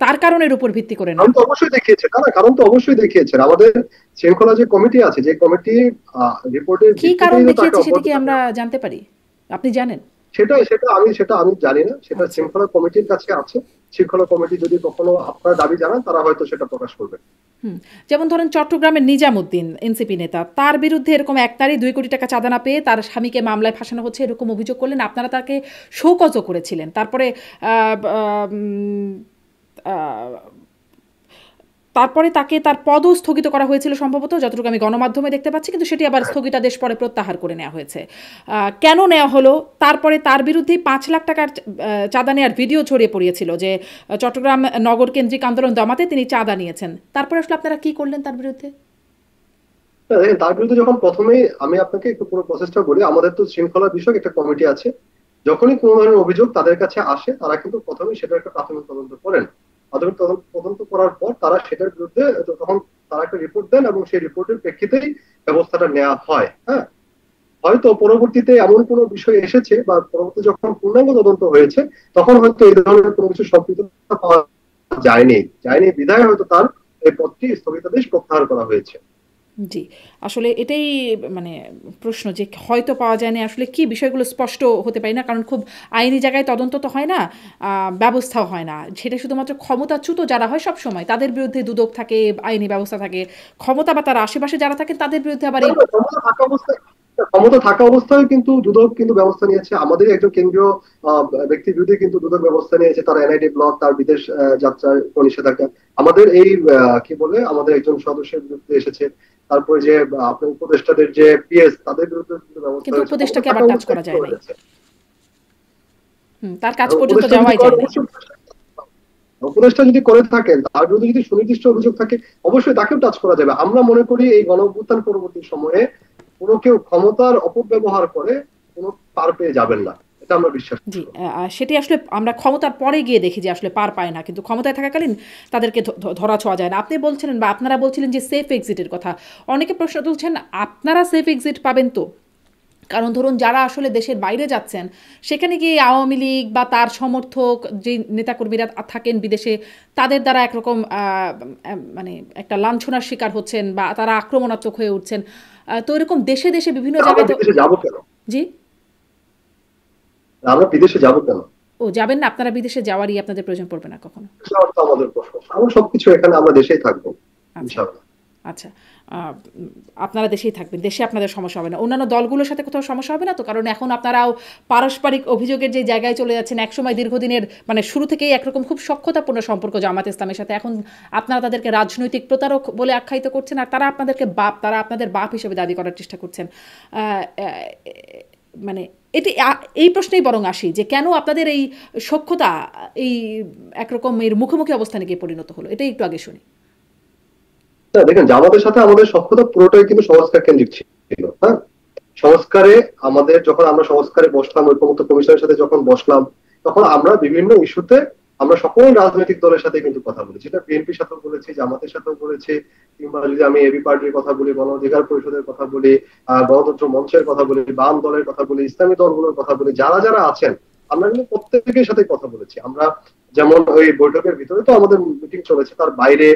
তার কারণের উপর ভিত্তি করে না। কারণ তো অবশ্যই দেখিয়েছে, না না, কারণ তো অবশ্যই দেখিয়েছেন। আমাদের শৃঙ্খলা যে কমিটি আছে, যে কমিটি রিপোর্টের কি কারণ ভিত্তিতেই তো তাকে দেখিয়েছে সেটি কি অব্যাহতি। আমরা জানতে পারি? আপনি জানেন? সেটা আমি জানি না, সেটা আচ্ছা। শৃঙ্খলা কমিটির কাছে আছে। শৃঙ্খলা কমিটি যদি কখনো আপনার দাবি জানান, তারা হয়তো সেটা প্রকাশ করবে। যেমন ধরেন চট্টগ্রামের নিজামুদ্দিন এনসিপি নেতা, তার বিরুদ্ধে এরকম একতারই 2 কোটি টাকা চাঁদা না পেয়ে তার স্বামীকে মামলায় ফাঁসানো হচ্ছে, এরকম অভিযোগ করলেন। আপনারা তাকে শোকজও করেছিলেন। তারপরে তারপরে তাকে তার পদও স্থগিত করা হয়েছিল সম্ভবত, যতটুকু আমি গণমাধ্যমে দেখতে পাচ্ছি, কিন্তু সেটি আবার স্থগিতাদেশ পরে প্রত্যাহার করে নেওয়া হয়েছে। কেন নেওয়া হলো? তারপরে তার বিরুদ্ধেই 5 লাখ টাকার চাঁদা নেওয়ার ভিডিও ছড়িয়ে পড়িয়েছিল যে চট্টগ্রাম নগর কেন্দ্রিক আন্দোলন দমাতে তিনি চাঁদা নিয়েছেন। তারপরে আসলে আপনারা কি করলেন তার বিরুদ্ধে? দেখেন, তার বিরুদ্ধে যখন প্রথমেই, আমি আপনাকে একটু পুরো প্রসেসটা বলি। আমাদের তো শৃঙ্খলা বিষয়ক একটা কমিটি আছে। যখনই কোনো ধরনের অভিযোগ তাদের কাছে আসে, তারা কিন্তু প্রথমেই সেটা একটা প্রাথমিক তদন্ত করেন। প্রাথমিক তদন্ত করার পর তারা সেটার বিরুদ্ধে তখন তারা একটা রিপোর্ট দেন, এবং সেই রিপোর্টের প্রেক্ষিতেই ব্যবস্থাটা নেওয়া হয়। হ্যাঁ, হয়তো পরবর্তীতে এমন কোনো বিষয় এসেছে বা পরবর্তী যখন পূর্ণাঙ্গ তদন্ত হয়েছে তখন হয়তো এই ধরনের কোনো কিছু সম্পৃক্ততা পাওয়া যায়নি বিধায় হয়তো তার এই পদটি স্থগিতাদেশ প্রত্যাহার করা হয়েছে। জি, আসলে এটাই মানে প্রশ্ন যে হয়তো পাওয়া যায়নি, আসলে কি বিষয়গুলো স্পষ্ট হতে পারি না, কারণ খুব আইনি জায়গায় তদন্ত তো হয় না, ব্যবস্থাও হয় না, সেটা শুধুমাত্র ক্ষমতাচ্যুত যারা হয় সব সময় তাদের বিরুদ্ধে দুদক থাকে, আইনি ব্যবস্থা থাকে, ক্ষমতা বা তার আশেপাশে যারা থাকেন তাদের বিরুদ্ধে আবার এই ক্ষমতা থাকা অবস্থায় কিন্তু দুদক কিন্তু ব্যবস্থা নিয়েছে, আমাদের একজন কেন্দ্রীয় ব্যক্তির বিরুদ্ধে কিন্তু দুদক ব্যবস্থা নিয়েছে, তার এনআইডি ব্লক, তার বিদেশ যাত্রার নিষেধাজ্ঞা। আমাদের এই কি বলে আমাদের একজন সদস্যের বিরুদ্ধে এসেছে, তারপরে যে আপনার উপদেষ্টাদের যে পিএস তাদের বিরুদ্ধে কিন্তু ব্যবস্থা কিন্তু হয়েছে, ক্ষমতা উপদেষ্টাকে থাকা আবার টাচ অবস্থায় করা কিন্তু যায় নাই। হয়েছে। তার কাজ এবং পর্যন্ত উপদেষ্টা যদি যাওয়াই করেন যায় নাই। অবশ্যই উপদেষ্টা যদি করে থাকেন তার বিরুদ্ধে যদি সুনির্দিষ্ট অভিযোগ থাকে অবশ্যই তাকেও টাচ করা যাবে। আমরা মনে করি এই গণঅভ্যুত্থান পরবর্তী সময়ে কোনো কেউ ক্ষমতার অপব্যবহার করে কোনো পার পেয়ে যাবেন না, এটা আমরা বিশ্বাস জি, করি। সেটি আসলে আমরা ক্ষমতার পরে গিয়ে দেখি যে আসলে পার পায় না, কিন্তু ক্ষমতায় থাকাকালীন তাদেরকে ধরা ছোঁয়া যায় না। আপনি বলছিলেন বা আপনারা বলছিলেন যে সেফ এক্সিটের কথা, অনেকে প্রশ্ন তুলছেন আপনারা সেফ এক্সিট পাবেন তো? কারণ ধরুন যারা আসলে দেশের বাইরে যাচ্ছেন সেখানে গিয়ে আওয়ামী লীগ বা তার সমর্থক যে নেতাকর্মীরা থাকেন বিদেশে, তাদের দ্বারা একরকম মানে একটা লাঞ্ছনার শিকার হচ্ছেন বা তারা আক্রমণাত্মক হয়ে উঠছেন। তো এরকম দেশে দেশে বিভিন্ন আমরা জায়গায় তো। বিদেশে যাবো কেন? জি। আমরা বিদেশে যাবো কেন? ও যাবেন না, আপনারা বিদেশে যাওয়ারই আপনাদের প্রয়োজন পড়বে না কখনো? যাওয়ার তো আমাদের প্রশ্ন, আমরা সবকিছু এখানে আমরা দেশেই থাকবো আচ্ছা, ইনশাআল্লাহ। আচ্ছা। আপনারা দেশেই থাকবেন, দেশে আপনাদের সমস্যা হবে না, অন্যান্য দলগুলোর সাথে কোথাও সমস্যা হবে না তো? কারণ এখন আপনারাও পারস্পরিক অভিযোগের যে জায়গায় চলে যাচ্ছেন, একসময় দীর্ঘদিনের মানে শুরু থেকেই একরকম খুব সখ্যতাপূর্ণ সম্পর্ক জামাত ইসলামের সাথে, এখন আপনারা তাদেরকে রাজনৈতিক প্রতারক বলে আখ্যায়িত করছেন, আর তারা আপনাদেরকে তারা আপনাদের বাপ হিসেবে দাবি করার চেষ্টা করছেন। মানে এটি এই প্রশ্নেই বরং আসি যে কেন আপনাদের এই সখ্যতা এই একরকম এর মুখোমুখি অবস্থানে গিয়ে পরিণত হলো, এটাই একটু আগে শুনি। দেখেন, জামাতের সাথে আমাদের সখ্যতা পুরোটাই কিন্তু সংস্কার কেন্দ্রিক ছিল। হ্যাঁ, সংস্কারে আমাদের যখন আমরা সংস্কারে বসলাম, ঐক্যমত্য কমিশনের সাথে যখন বসলাম, তখন আমরা বিভিন্ন ইস্যুতে আমরা সকল রাজনৈতিক দলের সাথে কিন্তু কথা বলেছি, এটা বিএনপির সাথেও বলেছি, জামাতের সাথেও বলেছি, কিংবা যদি আমি এবি পার্টির কথা বলি, গণ অধিকার পরিষদের কথা বলি, গণতন্ত্র মঞ্চের কথা বলি, বাম দলের কথা বলি, ইসলামী দলগুলোর কথা বলি, যারা যারা আছেন আমরা কিন্তু প্রত্যেকের সাথে কথা বলেছি। আমরা যেমন ওই বৈঠকের ভিতরে তো আমাদের মিটিং চলেছে, তার বাইরে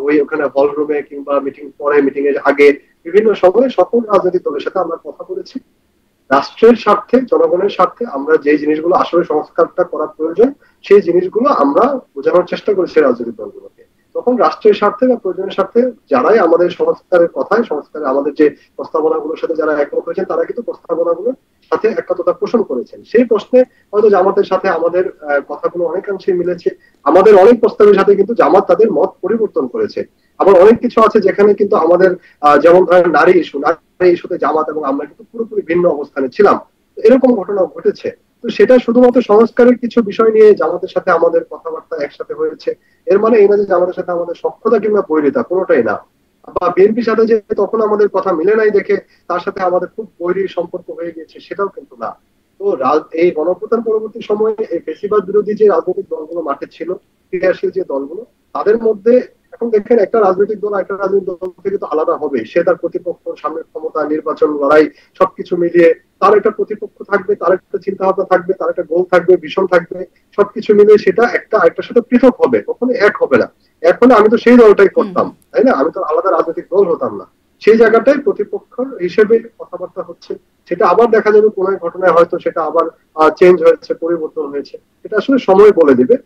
ওই ওখানে হল রুমে কিংবা মিটিং পরে, মিটিং এর আগে বিভিন্ন সময়ে সকল রাজনৈতিক দলের সাথে আমরা কথা বলেছি। রাষ্ট্রের স্বার্থে, জনগণের স্বার্থে আমরা যে জিনিসগুলো আসলে সংস্কারটা করা প্রয়োজন সেই জিনিসগুলো আমরা বোঝানোর চেষ্টা করেছি রাজনৈতিক দলগুলোকে। তখন রাষ্ট্রের স্বার্থে বা প্রয়োজনের স্বার্থে যারাই আমাদের সংস্কারের কথায়, সংস্কারের আমাদের যে প্রস্তাবনাগুলোর সাথে যারা একমত হয়েছেন তারা কিন্তু প্রস্তাবনাগুলোর সাথে একতা পোষণ করেছেন। সেই প্রশ্নে হয়তো জামাতের সাথে আমাদের কথাগুলো অনেকাংশে মিলেছে, আমাদের অনেক প্রস্তাবের সাথে কিন্তু জামাত তাদের মত পরিবর্তন করেছে। আবার অনেক কিছু আছে যেখানে কিন্তু আমাদের যেমন ধরেন নারী ইস্যুতে জামাত এবং আমরা কিন্তু পুরোপুরি ভিন্ন অবস্থানে ছিলাম, এরকম ঘটনা ঘটেছে। তো সেটা শুধুমাত্র সংস্কারের কিছু বিষয় নিয়ে জামাতের সাথে আমাদের কথাবার্তা একসাথে হয়েছে, এর মানে এই না যে জামাতের সাথে আমাদের সখ্যতা কিংবা বৈরিতা, কোনোটাই না। বা বিএনপির সাথে যে তখন আমাদের কথা মিলে নাই দেখে তার সাথে আমাদের খুব বৈরী সম্পর্ক হয়ে গেছে, সেটাও কিন্তু না। তো এই গণঅভ্যুত্থান পরবর্তী সময়ে এই ফেসিবাদ বিরোধী যে রাজনৈতিক দলগুলো মাঠে ছিল, ক্রিয়াশীল যে দলগুলো, তাদের মধ্যে এখন দেখেন একটা রাজনৈতিক দল একটা রাজনৈতিক দল থেকে তো আলাদা হবে, সে তার প্রতিপক্ষ, সামনের ক্ষমতা, নির্বাচন, লড়াই সবকিছু মিলিয়ে তার একটা প্রতিপক্ষ থাকবে, তার একটা চিন্তা ভাবনা থাকবে, তার একটা গোল থাকবে, ভিশন থাকবে, সবকিছু মিলিয়ে সেটা একটা আরেকটার সাথে পৃথক হবে, কখনো এক হবে না। এখন আমি তো সেই দলটাই করতাম, তাই না? আমি তো আলাদা রাজনৈতিক দল হতাম না। সেই জায়গাটায় প্রতিপক্ষ হিসেবে কথাবার্তা হচ্ছে, সেটা আবার দেখা যাবে কোন ঘটনায় হয়তো সেটা আবার চেঞ্জ হয়েছে, পরিবর্তন হয়েছে, এটা আসলে সময় বলে দিবে।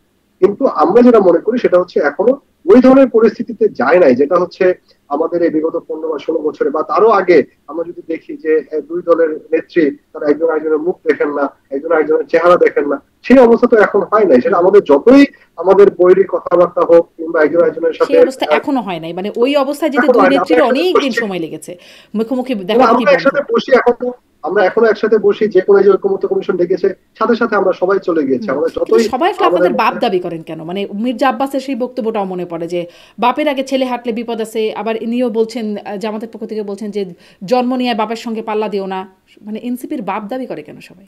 কিন্তু আমরা যেটা মনে করি সেটা হচ্ছে এখনো ওই ধরনের পরিস্থিতিতে যায় নাই, যেটা হচ্ছে আমাদের এই বিগত 15 বা 16 বছরে বা তারও আগে। আমরা যদি দেখি যে দুই দলের নেত্রী তারা একজন একজনের মুখ দেখেন না, একজন একজনের চেহারা দেখেন না, সেই অবস্থা তো এখন হয় নাই। সেটা আমাদের যতই আমাদের বৈরী কথাবার্তা হোক কিংবা একজন একজনের সাথে সেই অবস্থা এখনো হয় নাই, মানে ওই অবস্থায় যেতে এখনো দুই হয় না। আমরা নেত্রীর একসাথে অনেক দিন বসছি, সময় লেগেছে, মুখোমুখি দেখা দেখি আমরা বন্ধ। একসাথে বসি এখনো, আমরা এখনো একসাথে বসি, যে কোনো যে ঐকমত্য কমিশন ডেকেছে সাথে সাথে আমরা সবাই চলে গিয়েছি। আমাদের কিন্তু যতই সবাই আসলে আমাদের আপনাদের বাপ দাবি করেন কেন? মানে মির্জা আব্বাসের সেই বক্তব্যটাও মনে পড়ে যে বাপের আগে ছেলে হাঁটলে বিপদ আছে, আবার ইনিও বলছেন, জামাতের পক্ষ থেকে বলছেন যে জন্ম নিয়ে বাপের সঙ্গে পাল্লা দিও না। মানে এনসিপির বাপ দাবি করে কেন সবাই?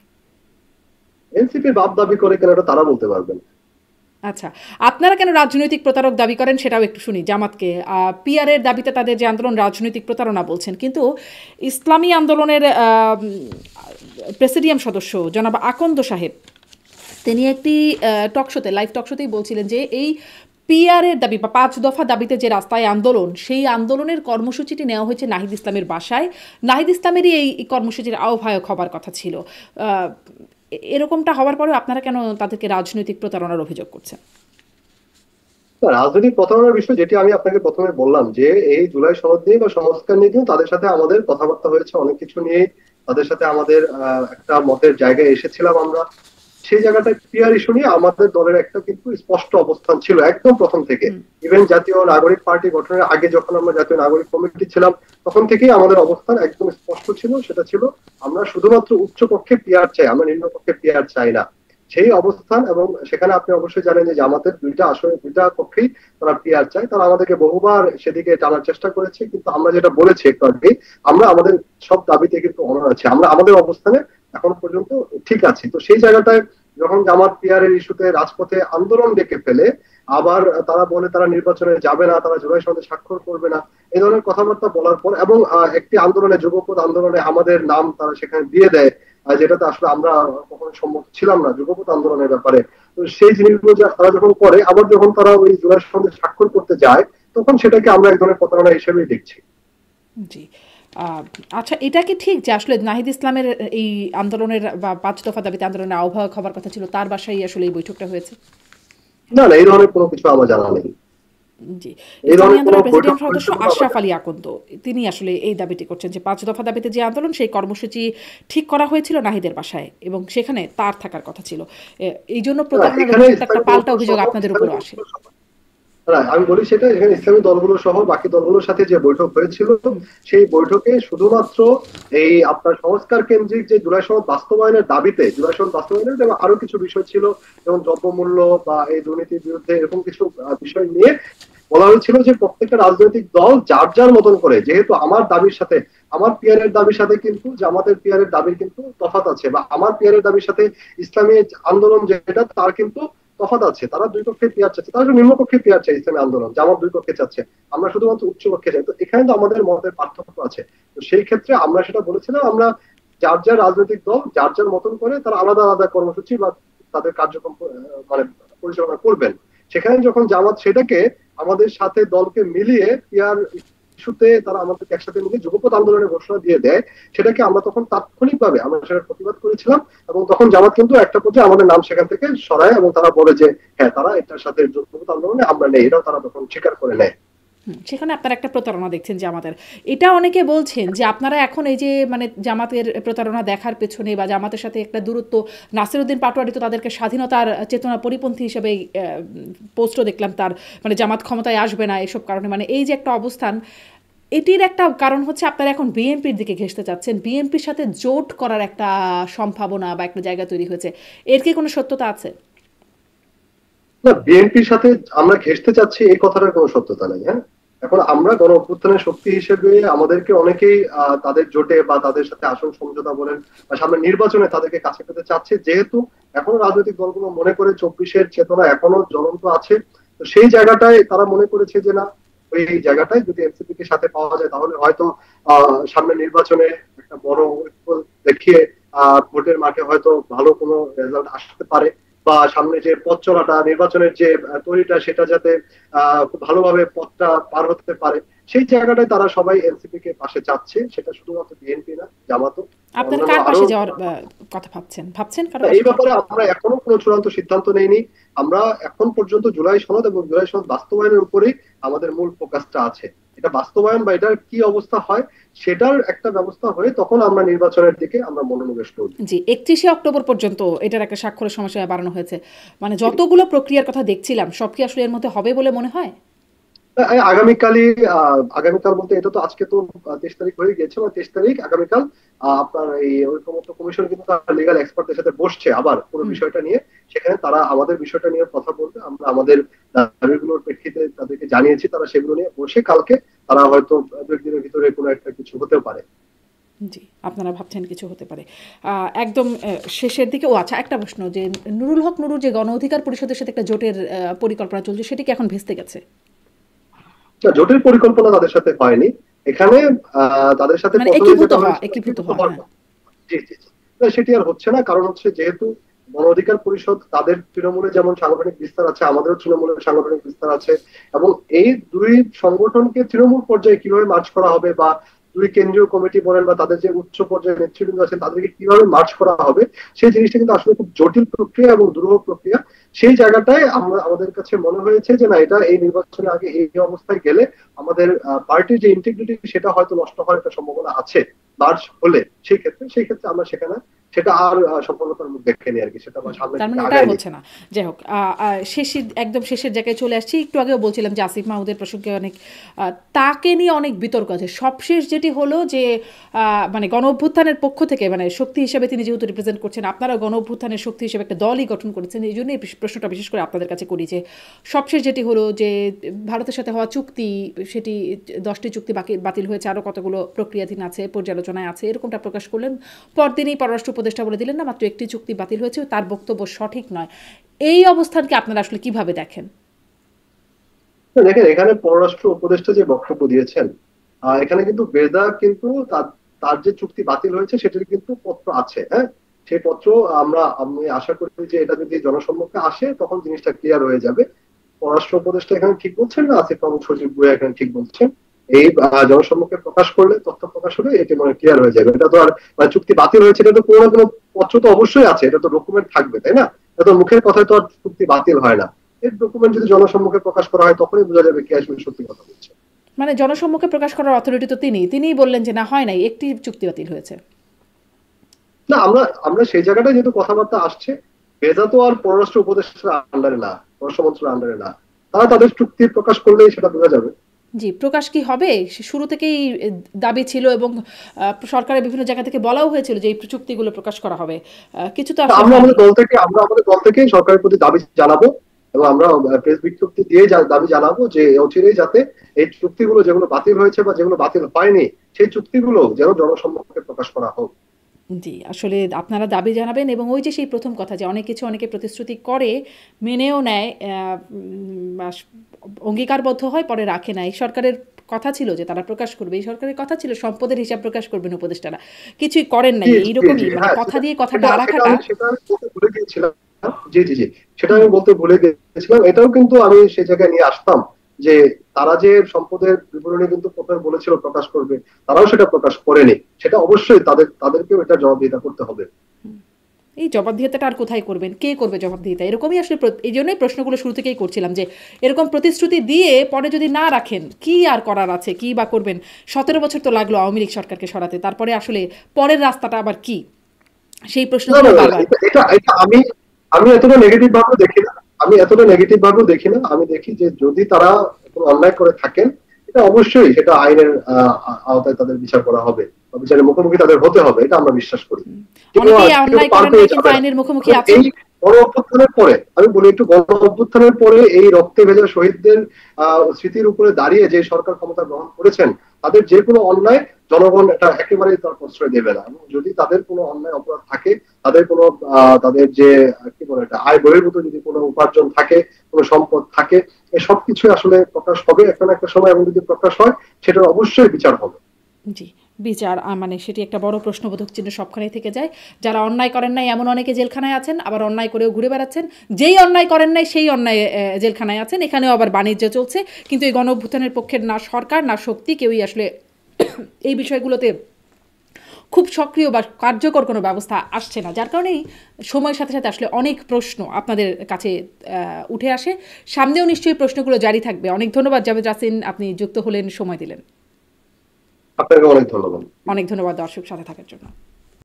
এনসিপির বাপ দাবি করে কেন এটা তারা বলতে পারবেন। আচ্ছা, আপনারা কেন রাজনৈতিক প্রতারক দাবি করেন সেটাও একটু শুনি জামাতকে। পিআর এর দাবিতে তাদের যে আন্দোলন রাজনৈতিক প্রতারণা বলছেন, কিন্তু ইসলামী আন্দোলনের প্রেসিডিয়াম সদস্য জনাব আকন্দ সাহেব তিনি একটি টকশোতে লাইভ টকশোতেই বলছিলেন যে এই পিআরের দাবি বা 5 দফা দাবিতে যে রাস্তায় আন্দোলন, সেই আন্দোলনের কর্মসূচিটি নেওয়া হয়েছে নাহিদ ইসলামের বাসায়। নাহিদ ইসলামেরই এই কর্মসূচির আহ্বায়ক হবার কথা ছিল। এরকমটা হওয়ার পরেও আপনারা কেন তাদেরকে রাজনৈতিক প্রতারণার অভিযোগ করছেন? রাজনৈতিক প্রতারণার বিষয় যেটি আমি আপনাকে প্রথমে বললাম যে এই জুলাই সনদ নিয়ে বা সংস্কার নিয়ে কিন্তু তাদের সাথে আমাদের কথাবার্তা হয়েছে, অনেক কিছু নিয়ে তাদের সাথে আমাদের একটা মতের জায়গায় এসেছিলাম আমরা। সেই জায়গাটায় পিআর ইস্যু নিয়ে আমাদের দলের একটা কিন্তু স্পষ্ট অবস্থান ছিল একদম প্রথম থেকে। ইভেন জাতীয় নাগরিক পার্টি গঠনের আগে যখন আমরা জাতীয় নাগরিক কমিটি ছিলাম তখন থেকেই আমাদের অবস্থান একদম স্পষ্ট ছিল, সেটা ছিল আমরা শুধুমাত্র উচ্চ কক্ষে পিআর চাই, আমরা নিম্ন কক্ষে পিআর চাই না। সেই অবস্থান, এবং সেখানে আপনি অবশ্যই জানেন যে জামাতের দুইটা কক্ষেই তারা পিআর চায়। তারা আমাদেরকে বহুবার সেদিকে টানার চেষ্টা করেছে, কিন্তু আমরা যেটা বলেছি একটু আগে, আমরা আমাদের সব দাবিতে কিন্তু অনড় আছি, আমরা আমাদের অবস্থানে এখন পর্যন্ত ঠিক আছে। তো সেই জায়গাটায় যখন জামাত পিআর এর ইস্যুতে রাজপথে আন্দোলন ডেকে ফেলে, আবার তারা বলে তারা নির্বাচনে যাবে না, তারা জুলাই সনদে স্বাক্ষর করবে না, এই ধরনের কথাবার্তা বলার পর, এবং একটি আন্দোলনে যুগপৎ আন্দোলনে আমাদের নাম তারা সেখানে দিয়ে দেয়, যেটাতে আসলে আমরা কখনো সম্মত ছিলাম না যুগপৎ আন্দোলনের ব্যাপারে। তো সেই জিনিসগুলো তারা যখন করে, আবার যখন তারা ওই জুলাই সনদে স্বাক্ষর করতে যায়, তখন সেটাকে আমরা এক ধরনের প্রতারণা হিসেবেই দেখছি। জি, আচ্ছা, এটা কি ঠিক যে আসলে নাহিদ ইসলামের এই আন্দোলনের বা 5 দফা দাবিতে আন্দোলনের আহ্বায়ক হবার কথা ছিল, তার বাসায় আসলে এই বৈঠকটা হয়েছে? না না, এই ধরনের কোনো কিছু আমার জানা নেই। জি, এই ইসলামী ধরনের কোনো আন্দোলনের বৈঠক প্রেসিডিয়াম সদস্য হয়েছে বলে আমার আশরাফ জানা আলী নেই। আকন্দ তিনি আসলে এই দাবিটি করছেন যে 5 দফা দাবিতে যে আন্দোলন, সেই কর্মসূচি ঠিক করা হয়েছিল নাহিদের বাসায় এবং সেখানে তার থাকার কথা ছিল। এই জন্য না, প্রতারণার এখানে অভিযোগটা একটা ইসলামী পাল্টা দলগুলো অভিযোগ সহ আপনাদের ইসলামী উপরও আসে। দলগুলো সহ না, আমি বলি সেটা, এখানে ইসলামী দলগুলো সহ বাকি দলগুলোর সাথে যে বৈঠক হয়েছিল, সেই বৈঠকে শুধুমাত্র এই আপনার সংস্কার কেন্দ্রিক যে জুলাই সনদ বাস্তবায়নের দাবিতে, জুলাই সনদ বাস্তবায়নের এবং আরো কিছু বিষয় ছিল, যেমন দ্রব্যমূল্য বা এই দুর্নীতির বিরুদ্ধে এরকম কিছু বিষয় নিয়ে বলা হয়েছিল যে প্রত্যেকটা রাজনৈতিক দল যার যার মতন করে, যেহেতু আমার দাবির সাথে, আমার পিআর এর দাবির সাথে কিন্তু জামাতের পিআর এর দাবির কিন্তু তফাৎ আছে, বা আমার পিআর এর দাবির সাথে ইসলামী আন্দোলন যেটা তার কিন্তু তফাৎ আছে। তারা দুই কক্ষে পিআর চাচ্ছে, তারা নিম্ন কক্ষে পিআর চাই ইসলামী আন্দোলন, জামাত দুই কক্ষে চাচ্ছে, আমরা শুধুমাত্র উচ্চ কক্ষে চাই। তো এখানে তো আমাদের মতের পার্থক্য আছে। তো সেই ক্ষেত্রে আমরা সেটা বলেছিলাম, আমরা যার যার রাজনৈতিক দল যার যার মতন করে তারা আলাদা আলাদা কর্মসূচি বা তাদের কার্যক্রম মানে পরিচালনা করবেন। সেখানে যখন জামাত সেটাকে আমাদের সাথে দলকে মিলিয়ে পিআর ইস্যুতে তারা আমাদেরকে একসাথে মিলিয়ে যুগপৎ আন্দোলনের ঘোষণা দিয়ে দেয়, সেটাকে আমরা তখন তাৎক্ষণিকভাবে আমরা সেটা প্রতিবাদ করেছিলাম, এবং তখন জামাত কিন্তু একটা পর্যায়ে আমাদের নাম সেখান থেকে সরায়, এবং তারা বলে যে হ্যাঁ তারা এটার সাথে যুগপৎ আন্দোলনে আমরা নেই, এটাও তারা তখন স্বীকার করে নেয়। সেখানে আপনারা একটা প্রতারণা দেখছেন জামাতের। এটা অনেকে বলছেন যে আপনারা এখন এই যে মানে জামাতের প্রতারণা দেখার পেছনে বা জামাতের সাথে একটা দূরত্ব, নাসিরউদ্দিন পাটোয়ারি তো তাদেরকে স্বাধীনতার চেতনা পরিপন্থী হিসেবে পোস্টও দেখলাম তার, মানে জামাত ক্ষমতায় আসবে না এসব কারণে, মানে এই যে একটা অবস্থান, এটির একটা কারণ হচ্ছে আপনারা এখন বিএনপির দিকে ঘেঁষতে চাচ্ছেন, বিএনপির সাথে জোট করার একটা সম্ভাবনা বা একটা জায়গা তৈরি হয়েছে। এর কি কোনো সত্যতা আছে? না, বিএনপির সাথে আমরা ঘেঁষতে চাচ্ছি এই কথাটার কোনো সত্যতা নেই। হ্যাঁ, এখন আমরা গণ অভ্যুত্থানের শক্তি হিসেবে আমাদেরকে অনেকেই তাদের জোটে বা তাদের সাথে আসন সমঝোতা বলেন বা সামনে নির্বাচনে তাদেরকে কাছে পেতে চাচ্ছে, যেহেতু এখনো রাজনৈতিক দলগুলো মনে করে 24-এর চেতনা এখনো জ্বলন্ত আছে। তো সেই জায়গাটায় তারা মনে করেছে যে না, ওই জায়গাটায় যদি এনসিপি কে সাথে পাওয়া যায় তাহলে হয়তো সামনে নির্বাচনে একটা বড় ঐক্য দেখিয়ে ভোটের মাঠে হয়তো ভালো কোনো রেজাল্ট আসতে পারে, বা সামনে যে পথ চলাটা নির্বাচনের যে তৈরিটা সেটা যাতে খুব ভালোভাবে পথটা পার হতে পারে, সেই জায়গাটায় তারা সবাই এনসিপি কে পাশে চাচ্ছে। সেটা শুধুমাত্র বিএনপি না, জামাতও, আপনারা অন্যান্য কার আরো। পাশে যাওয়ার কথা ভাবছেন কারো এই পাশে ব্যাপারে যাওয়ার? আমরা এখনো কোনো চূড়ান্ত সিদ্ধান্ত নেইনি। আমরা এখন পর্যন্ত জুলাই সনদ এবং জুলাই সনদ বাস্তবায়নের উপরেই আমাদের মূল ফোকাসটা আছে। এটা বাস্তবায়ন বা এটার কি অবস্থা হয় সেটার একটা ব্যবস্থা হয়ে তখন আমরা নির্বাচনের দিকে আমরা মনোনিবেশ করব। জি, 31শে অক্টোবর পর্যন্ত এটার একটা স্বাক্ষরের সময়সীমা বাড়ানো হয়েছে। মানে যতগুলো প্রক্রিয়ার কথা দেখছিলাম সব কি আসলে এর মধ্যে হবে বলে মনে হয়? আগামীকালই, আগামীকাল বলতে এটা তো আজকে তো 23 তারিখ হয়ে গেছে, বা 23 তারিখ আগামীকাল আপনার এই ঐকমত্য কমিশন কিন্তু তার লিগাল এক্সপার্টদের সাথে বসছে আবার পুরো হুম। বিষয়টা নিয়ে। সেখানে তারা আমাদের বিষয়টা নিয়ে কথা বলবে, আমরা আমাদের দাবিগুলোর প্রেক্ষিতে তাদেরকে জানিয়েছি, তারা সেগুলো নিয়ে বসে কালকে তারা হয়তো 2 একদিনের ভিতরে কোনো একটা কিছু হতেও পারে। জি, আপনারা ভাবছেন কিছু হতে পারে। একদম শেষের দিকে আচ্ছা একটা প্রশ্ন, যে নুরুল হক নুরুর যে গণ অধিকার পরিষদের সাথে একটা জোটের পরিকল্পনা চলছে, সেটি কি এখন ভেস্তে গেছে? জোটের পরিকল্পনা তাদের সাথে হয়নি। এখানে তাদের সাথে মানে প্রথমে একীভূত যেটা হওয়া, হয়েছিল একীভূত একীভূত হওয়া, হওয়ার হ্যাঁ। কথা। জি জি জি। সেটি আর হচ্ছে না, কারণ হচ্ছে যেহেতু গণ অধিকার পরিষদ তাদের তৃণমূলে যেমন সাংগঠনিক বিস্তার আছে, আমাদেরও তৃণমূলের সাংগঠনিক বিস্তার আছে, এবং এই দুই সংগঠনকে তৃণমূল পর্যায়ে কিভাবে মার্চ করা হবে, বা দুই কেন্দ্রীয় কমিটি বলেন বা তাদের যে উচ্চ পর্যায়ের নেতৃবৃন্দ আছেন তাদেরকে কিভাবে মার্চ করা হবে, সেই জিনিসটা কিন্তু আসলে খুব জটিল প্রক্রিয়া এবং দুরূহ প্রক্রিয়া। সেই জায়গাটায় আমাদের কাছে মনে হয়েছে যে না, এটা এই নির্বাচনের আগে এই অবস্থায় গেলে আমাদের পার্টির যে ইন্টিগ্রিটি সেটা হয়তো নষ্ট হওয়ার একটা সম্ভাবনা আছে মার্চ হলে। সেই ক্ষেত্রে আমরা সেটা আর সফলতার মুখ দেখেনি আর কি, সেটা আমরা সামনের তার দিকে মানে ওটা আর আগায়নি। হচ্ছে না। যাই হোক, একদম শেষের জায়গায় চলে আসছি। একটু আগেও বলছিলাম যে আসিফ মাহমুদের প্রসঙ্গে তাকে নিয়ে অনেক বিতর্ক আছে। সবশেষ যেটি হলো যে মানে গণ অভ্যুত্থানের পক্ষ থেকে, মানে শক্তি হিসেবে তিনি যেহেতু রিপ্রেজেন্ট করছেন, আপনারা গণ অভ্যুত্থানের শক্তি হিসেবে একটা দলই গঠন করেছেন, এই জন্যই প্রশ্নটা বিশেষ করে আপনাদের কাছে করি যে সবশেষ যেটি হলো যে ভারতের সাথে হওয়া চুক্তি, সেটি 10টি চুক্তি বাতিল হয়েছে, আরও কতগুলো প্রক্রিয়াধীন আছে, পর্যালোচনায় আছে, এরকমটা প্রকাশ করলেন। পরদিনই পররাষ্ট্র উপদেষ্টা বলে দিলেন না মাত্র একটি চুক্তি বাতিল হয়েছে, তার বক্তব্য সঠিক নয়। এই অবস্থানকে আপনারা আসলে কিভাবে দেখেন? দেখেন, এখানে পররাষ্ট্র উপদেষ্টা যে বক্তব্য দিয়েছেন, এখানে কিন্তু বেদা কিন্তু তার যে চুক্তি বাতিল হয়েছে সেটির কিন্তু পত্র আছে। হ্যাঁ, সেই পত্র আমি আশা করি যে এটা যদি জনসম্মুখে আসে তখন জিনিসটা ক্লিয়ার হয়ে যাবে। পররাষ্ট্র উপদেষ্টা এখানে ঠিক বলছেন না, আসিফ মাহমুদ সচিব ভুঁইয়া এখানে ঠিক বলছেন। এই জনসম্মুখে প্রকাশ করলে, তথ্য প্রকাশ হলে এটি মানে ক্লিয়ার হয়ে যাবে। এটা তো আর মানে চুক্তি বাতিল হয়েছে এটা তো কোনো না কোনো পত্র তো অবশ্যই আছে, এটা তো ডকুমেন্ট থাকবে, তাই না? এটা তো মুখের কথায় তো আর চুক্তি বাতিল হয় না। এর ডকুমেন্ট যদি জনসম্মুখে প্রকাশ করা হয় তখনই বোঝা যাবে কে আসলে সত্যি কথা বলছে। মানে জনসম্মুখে প্রকাশ করার অথরিটি তো তিনিই বললেন যে না, হয় নাই, একটি চুক্তি বাতিল হয়েছে। না, আমরা আমরা সেই জায়গাটায় যেহেতু কথাবার্তা আসছে, ভেজা তো আর পররাষ্ট্র উপদেষ্টার আন্ডারে না, পররাষ্ট্র মন্ত্রণালয়ের আন্ডারে না। তারা তাদের চুক্তি প্রকাশ করলেই সেটা বোঝা যাবে। জি, প্রকাশ কি হবে? শুরু থেকেই দাবি ছিল, এবং সরকারের বিভিন্ন জায়গা থেকে বলাও হয়েছিল যে এই চুক্তিগুলো প্রকাশ করা হবে। কিছু তো আসলে হয়নি। আমরা আমাদের দল থেকে সরকারের প্রতি দাবি জানাবো, এবং আমরা প্রেস বিজ্ঞপ্তি দিয়ে দাবি জানাবো যে অচিরেই যাতে এই চুক্তিগুলো যেগুলো বাতিল হয়েছে বা যেগুলো বাতিল হয়নি সেই চুক্তিগুলো যেন জনসম্মুখে প্রকাশ করা হোক। জি, আসলে আপনারা দাবি জানাবেন, এবং ওই যে সেই প্রথম কথা যে অনেক কিছু অনেকে প্রতিশ্রুতি করে, মেনেও নেয়, অঙ্গীকারবদ্ধ হয়, পরে রাখে না। এই সরকারের কথা ছিল যে তারা প্রকাশ করবে, এই সরকারের কথা ছিল সম্পদের হিসাব প্রকাশ করবেন উপদেষ্টারা, কিছুই করেন নাই। জি জি জি, এইরকমই মানে হ্যাঁ, কথা দিয়ে কথা সেটা না সেটা রাখাটা। আমি সেটা আমি বলতে ভুলে গিয়েছিলাম। জি জি জি, সেটা আমি বলতে ভুলে গিয়েছিলাম। এটাও কিন্তু আমি সেই জায়গায় নিয়ে আসতাম যে তারা যে সম্পদের বিবরণী কিন্তু প্রথমে বলেছিল প্রকাশ করবে, তারাও সেটা প্রকাশ করেনি। সেটা অবশ্যই তাদেরকেও এটা জবাবদিহিতা করতে হবে। এই জবাবদিহিতাটা আর কোথায় করবেন? কে করবে জবাবদিহিতা? এরকমই আসলে এই জন্যই প্রশ্নগুলো শুরু থেকেই করছিলাম যে এরকম প্রতিশ্রুতি দিয়ে পরে যদি না রাখেন, কি আর করার আছে? কি বা করবেন? 17 বছর তো লাগলো আওয়ামী লীগ সরকারকে সরাতে। তারপরে আসলে পরের রাস্তাটা আবার কি? সেই না না প্রশ্নগুলো না, বারবার। এটা এটা আমি আমি এতটা নেগেটিভ ভাবে দেখি না। আমি দেখি যে যদি তারা কোনো অন্যায় করে থাকেন, এটা অবশ্যই সেটা আইনের আওতায় তাদের বিচার করা হবে বা বিচারের মুখোমুখি তাদের হতে হবে, এটা আমরা বিশ্বাস করি। কেউ অনেকেই কেউ অন্যায় পার করেন নাই পেয়ে কিন্তু যাবে না। আইনের মুখোমুখি এবং আছেন। এই গণ অভ্যুত্থানের পরে আমি বলি, একটু গণ অভ্যুত্থানের পরে এই রক্তে ভেজা শহীদদের স্মৃতির উপরে দাঁড়িয়ে যে সরকার ক্ষমতা গ্রহণ করেছেন, তাদের যে কোনো অন্যায় জনগণ এটা একেবারেই তার প্রশ্রয় দেবে না। এবং যদি তাদের কোনো অন্যায় অপরাধ থাকে, তাদের কোনো তাদের যে কি বলে এটা আয় বহির্ভূত যদি কোনো উপার্জন থাকে, কোনো সম্পদ থাকে, এই সবকিছু আসলে প্রকাশ হবে একটা না একটা সময়, এবং যদি প্রকাশ হয় সেটার অবশ্যই বিচার হবে। জি, বিচার মানে সেটি একটা বড় প্রশ্নবোধক চিহ্ন সবখানেই থেকে যায়। যারা অন্যায় করেন নাই এমন অনেকে জেলখানায় আছেন, আবার অন্যায় করেও ঘুরে বেড়াচ্ছেন। যেই অন্যায় করেন নাই সেই অন্যায় জেলখানায় আছেন। এখানেও আবার বাণিজ্য চলছে। কিন্তু এই গণ অভ্যুত্থানের পক্ষের না সরকার না শক্তি কেউই আসলে এই বিষয়গুলোতে খুব সক্রিয় বা কার্যকর কোনো ব্যবস্থা আসছে না, যার কারণেই সময়ের সাথে সাথে আসলে অনেক প্রশ্ন আপনাদের কাছে উঠে আসে। সামনেও নিশ্চয়ই প্রশ্নগুলো জারি থাকবে। অনেক ধন্যবাদ জাভেদ রাসিন, আপনি যুক্ত হলেন, সময় দিলেন। আপনাকে অনেক ধন্যবাদ। অনেক ধন্যবাদ দর্শক সাথে থাকার জন্য।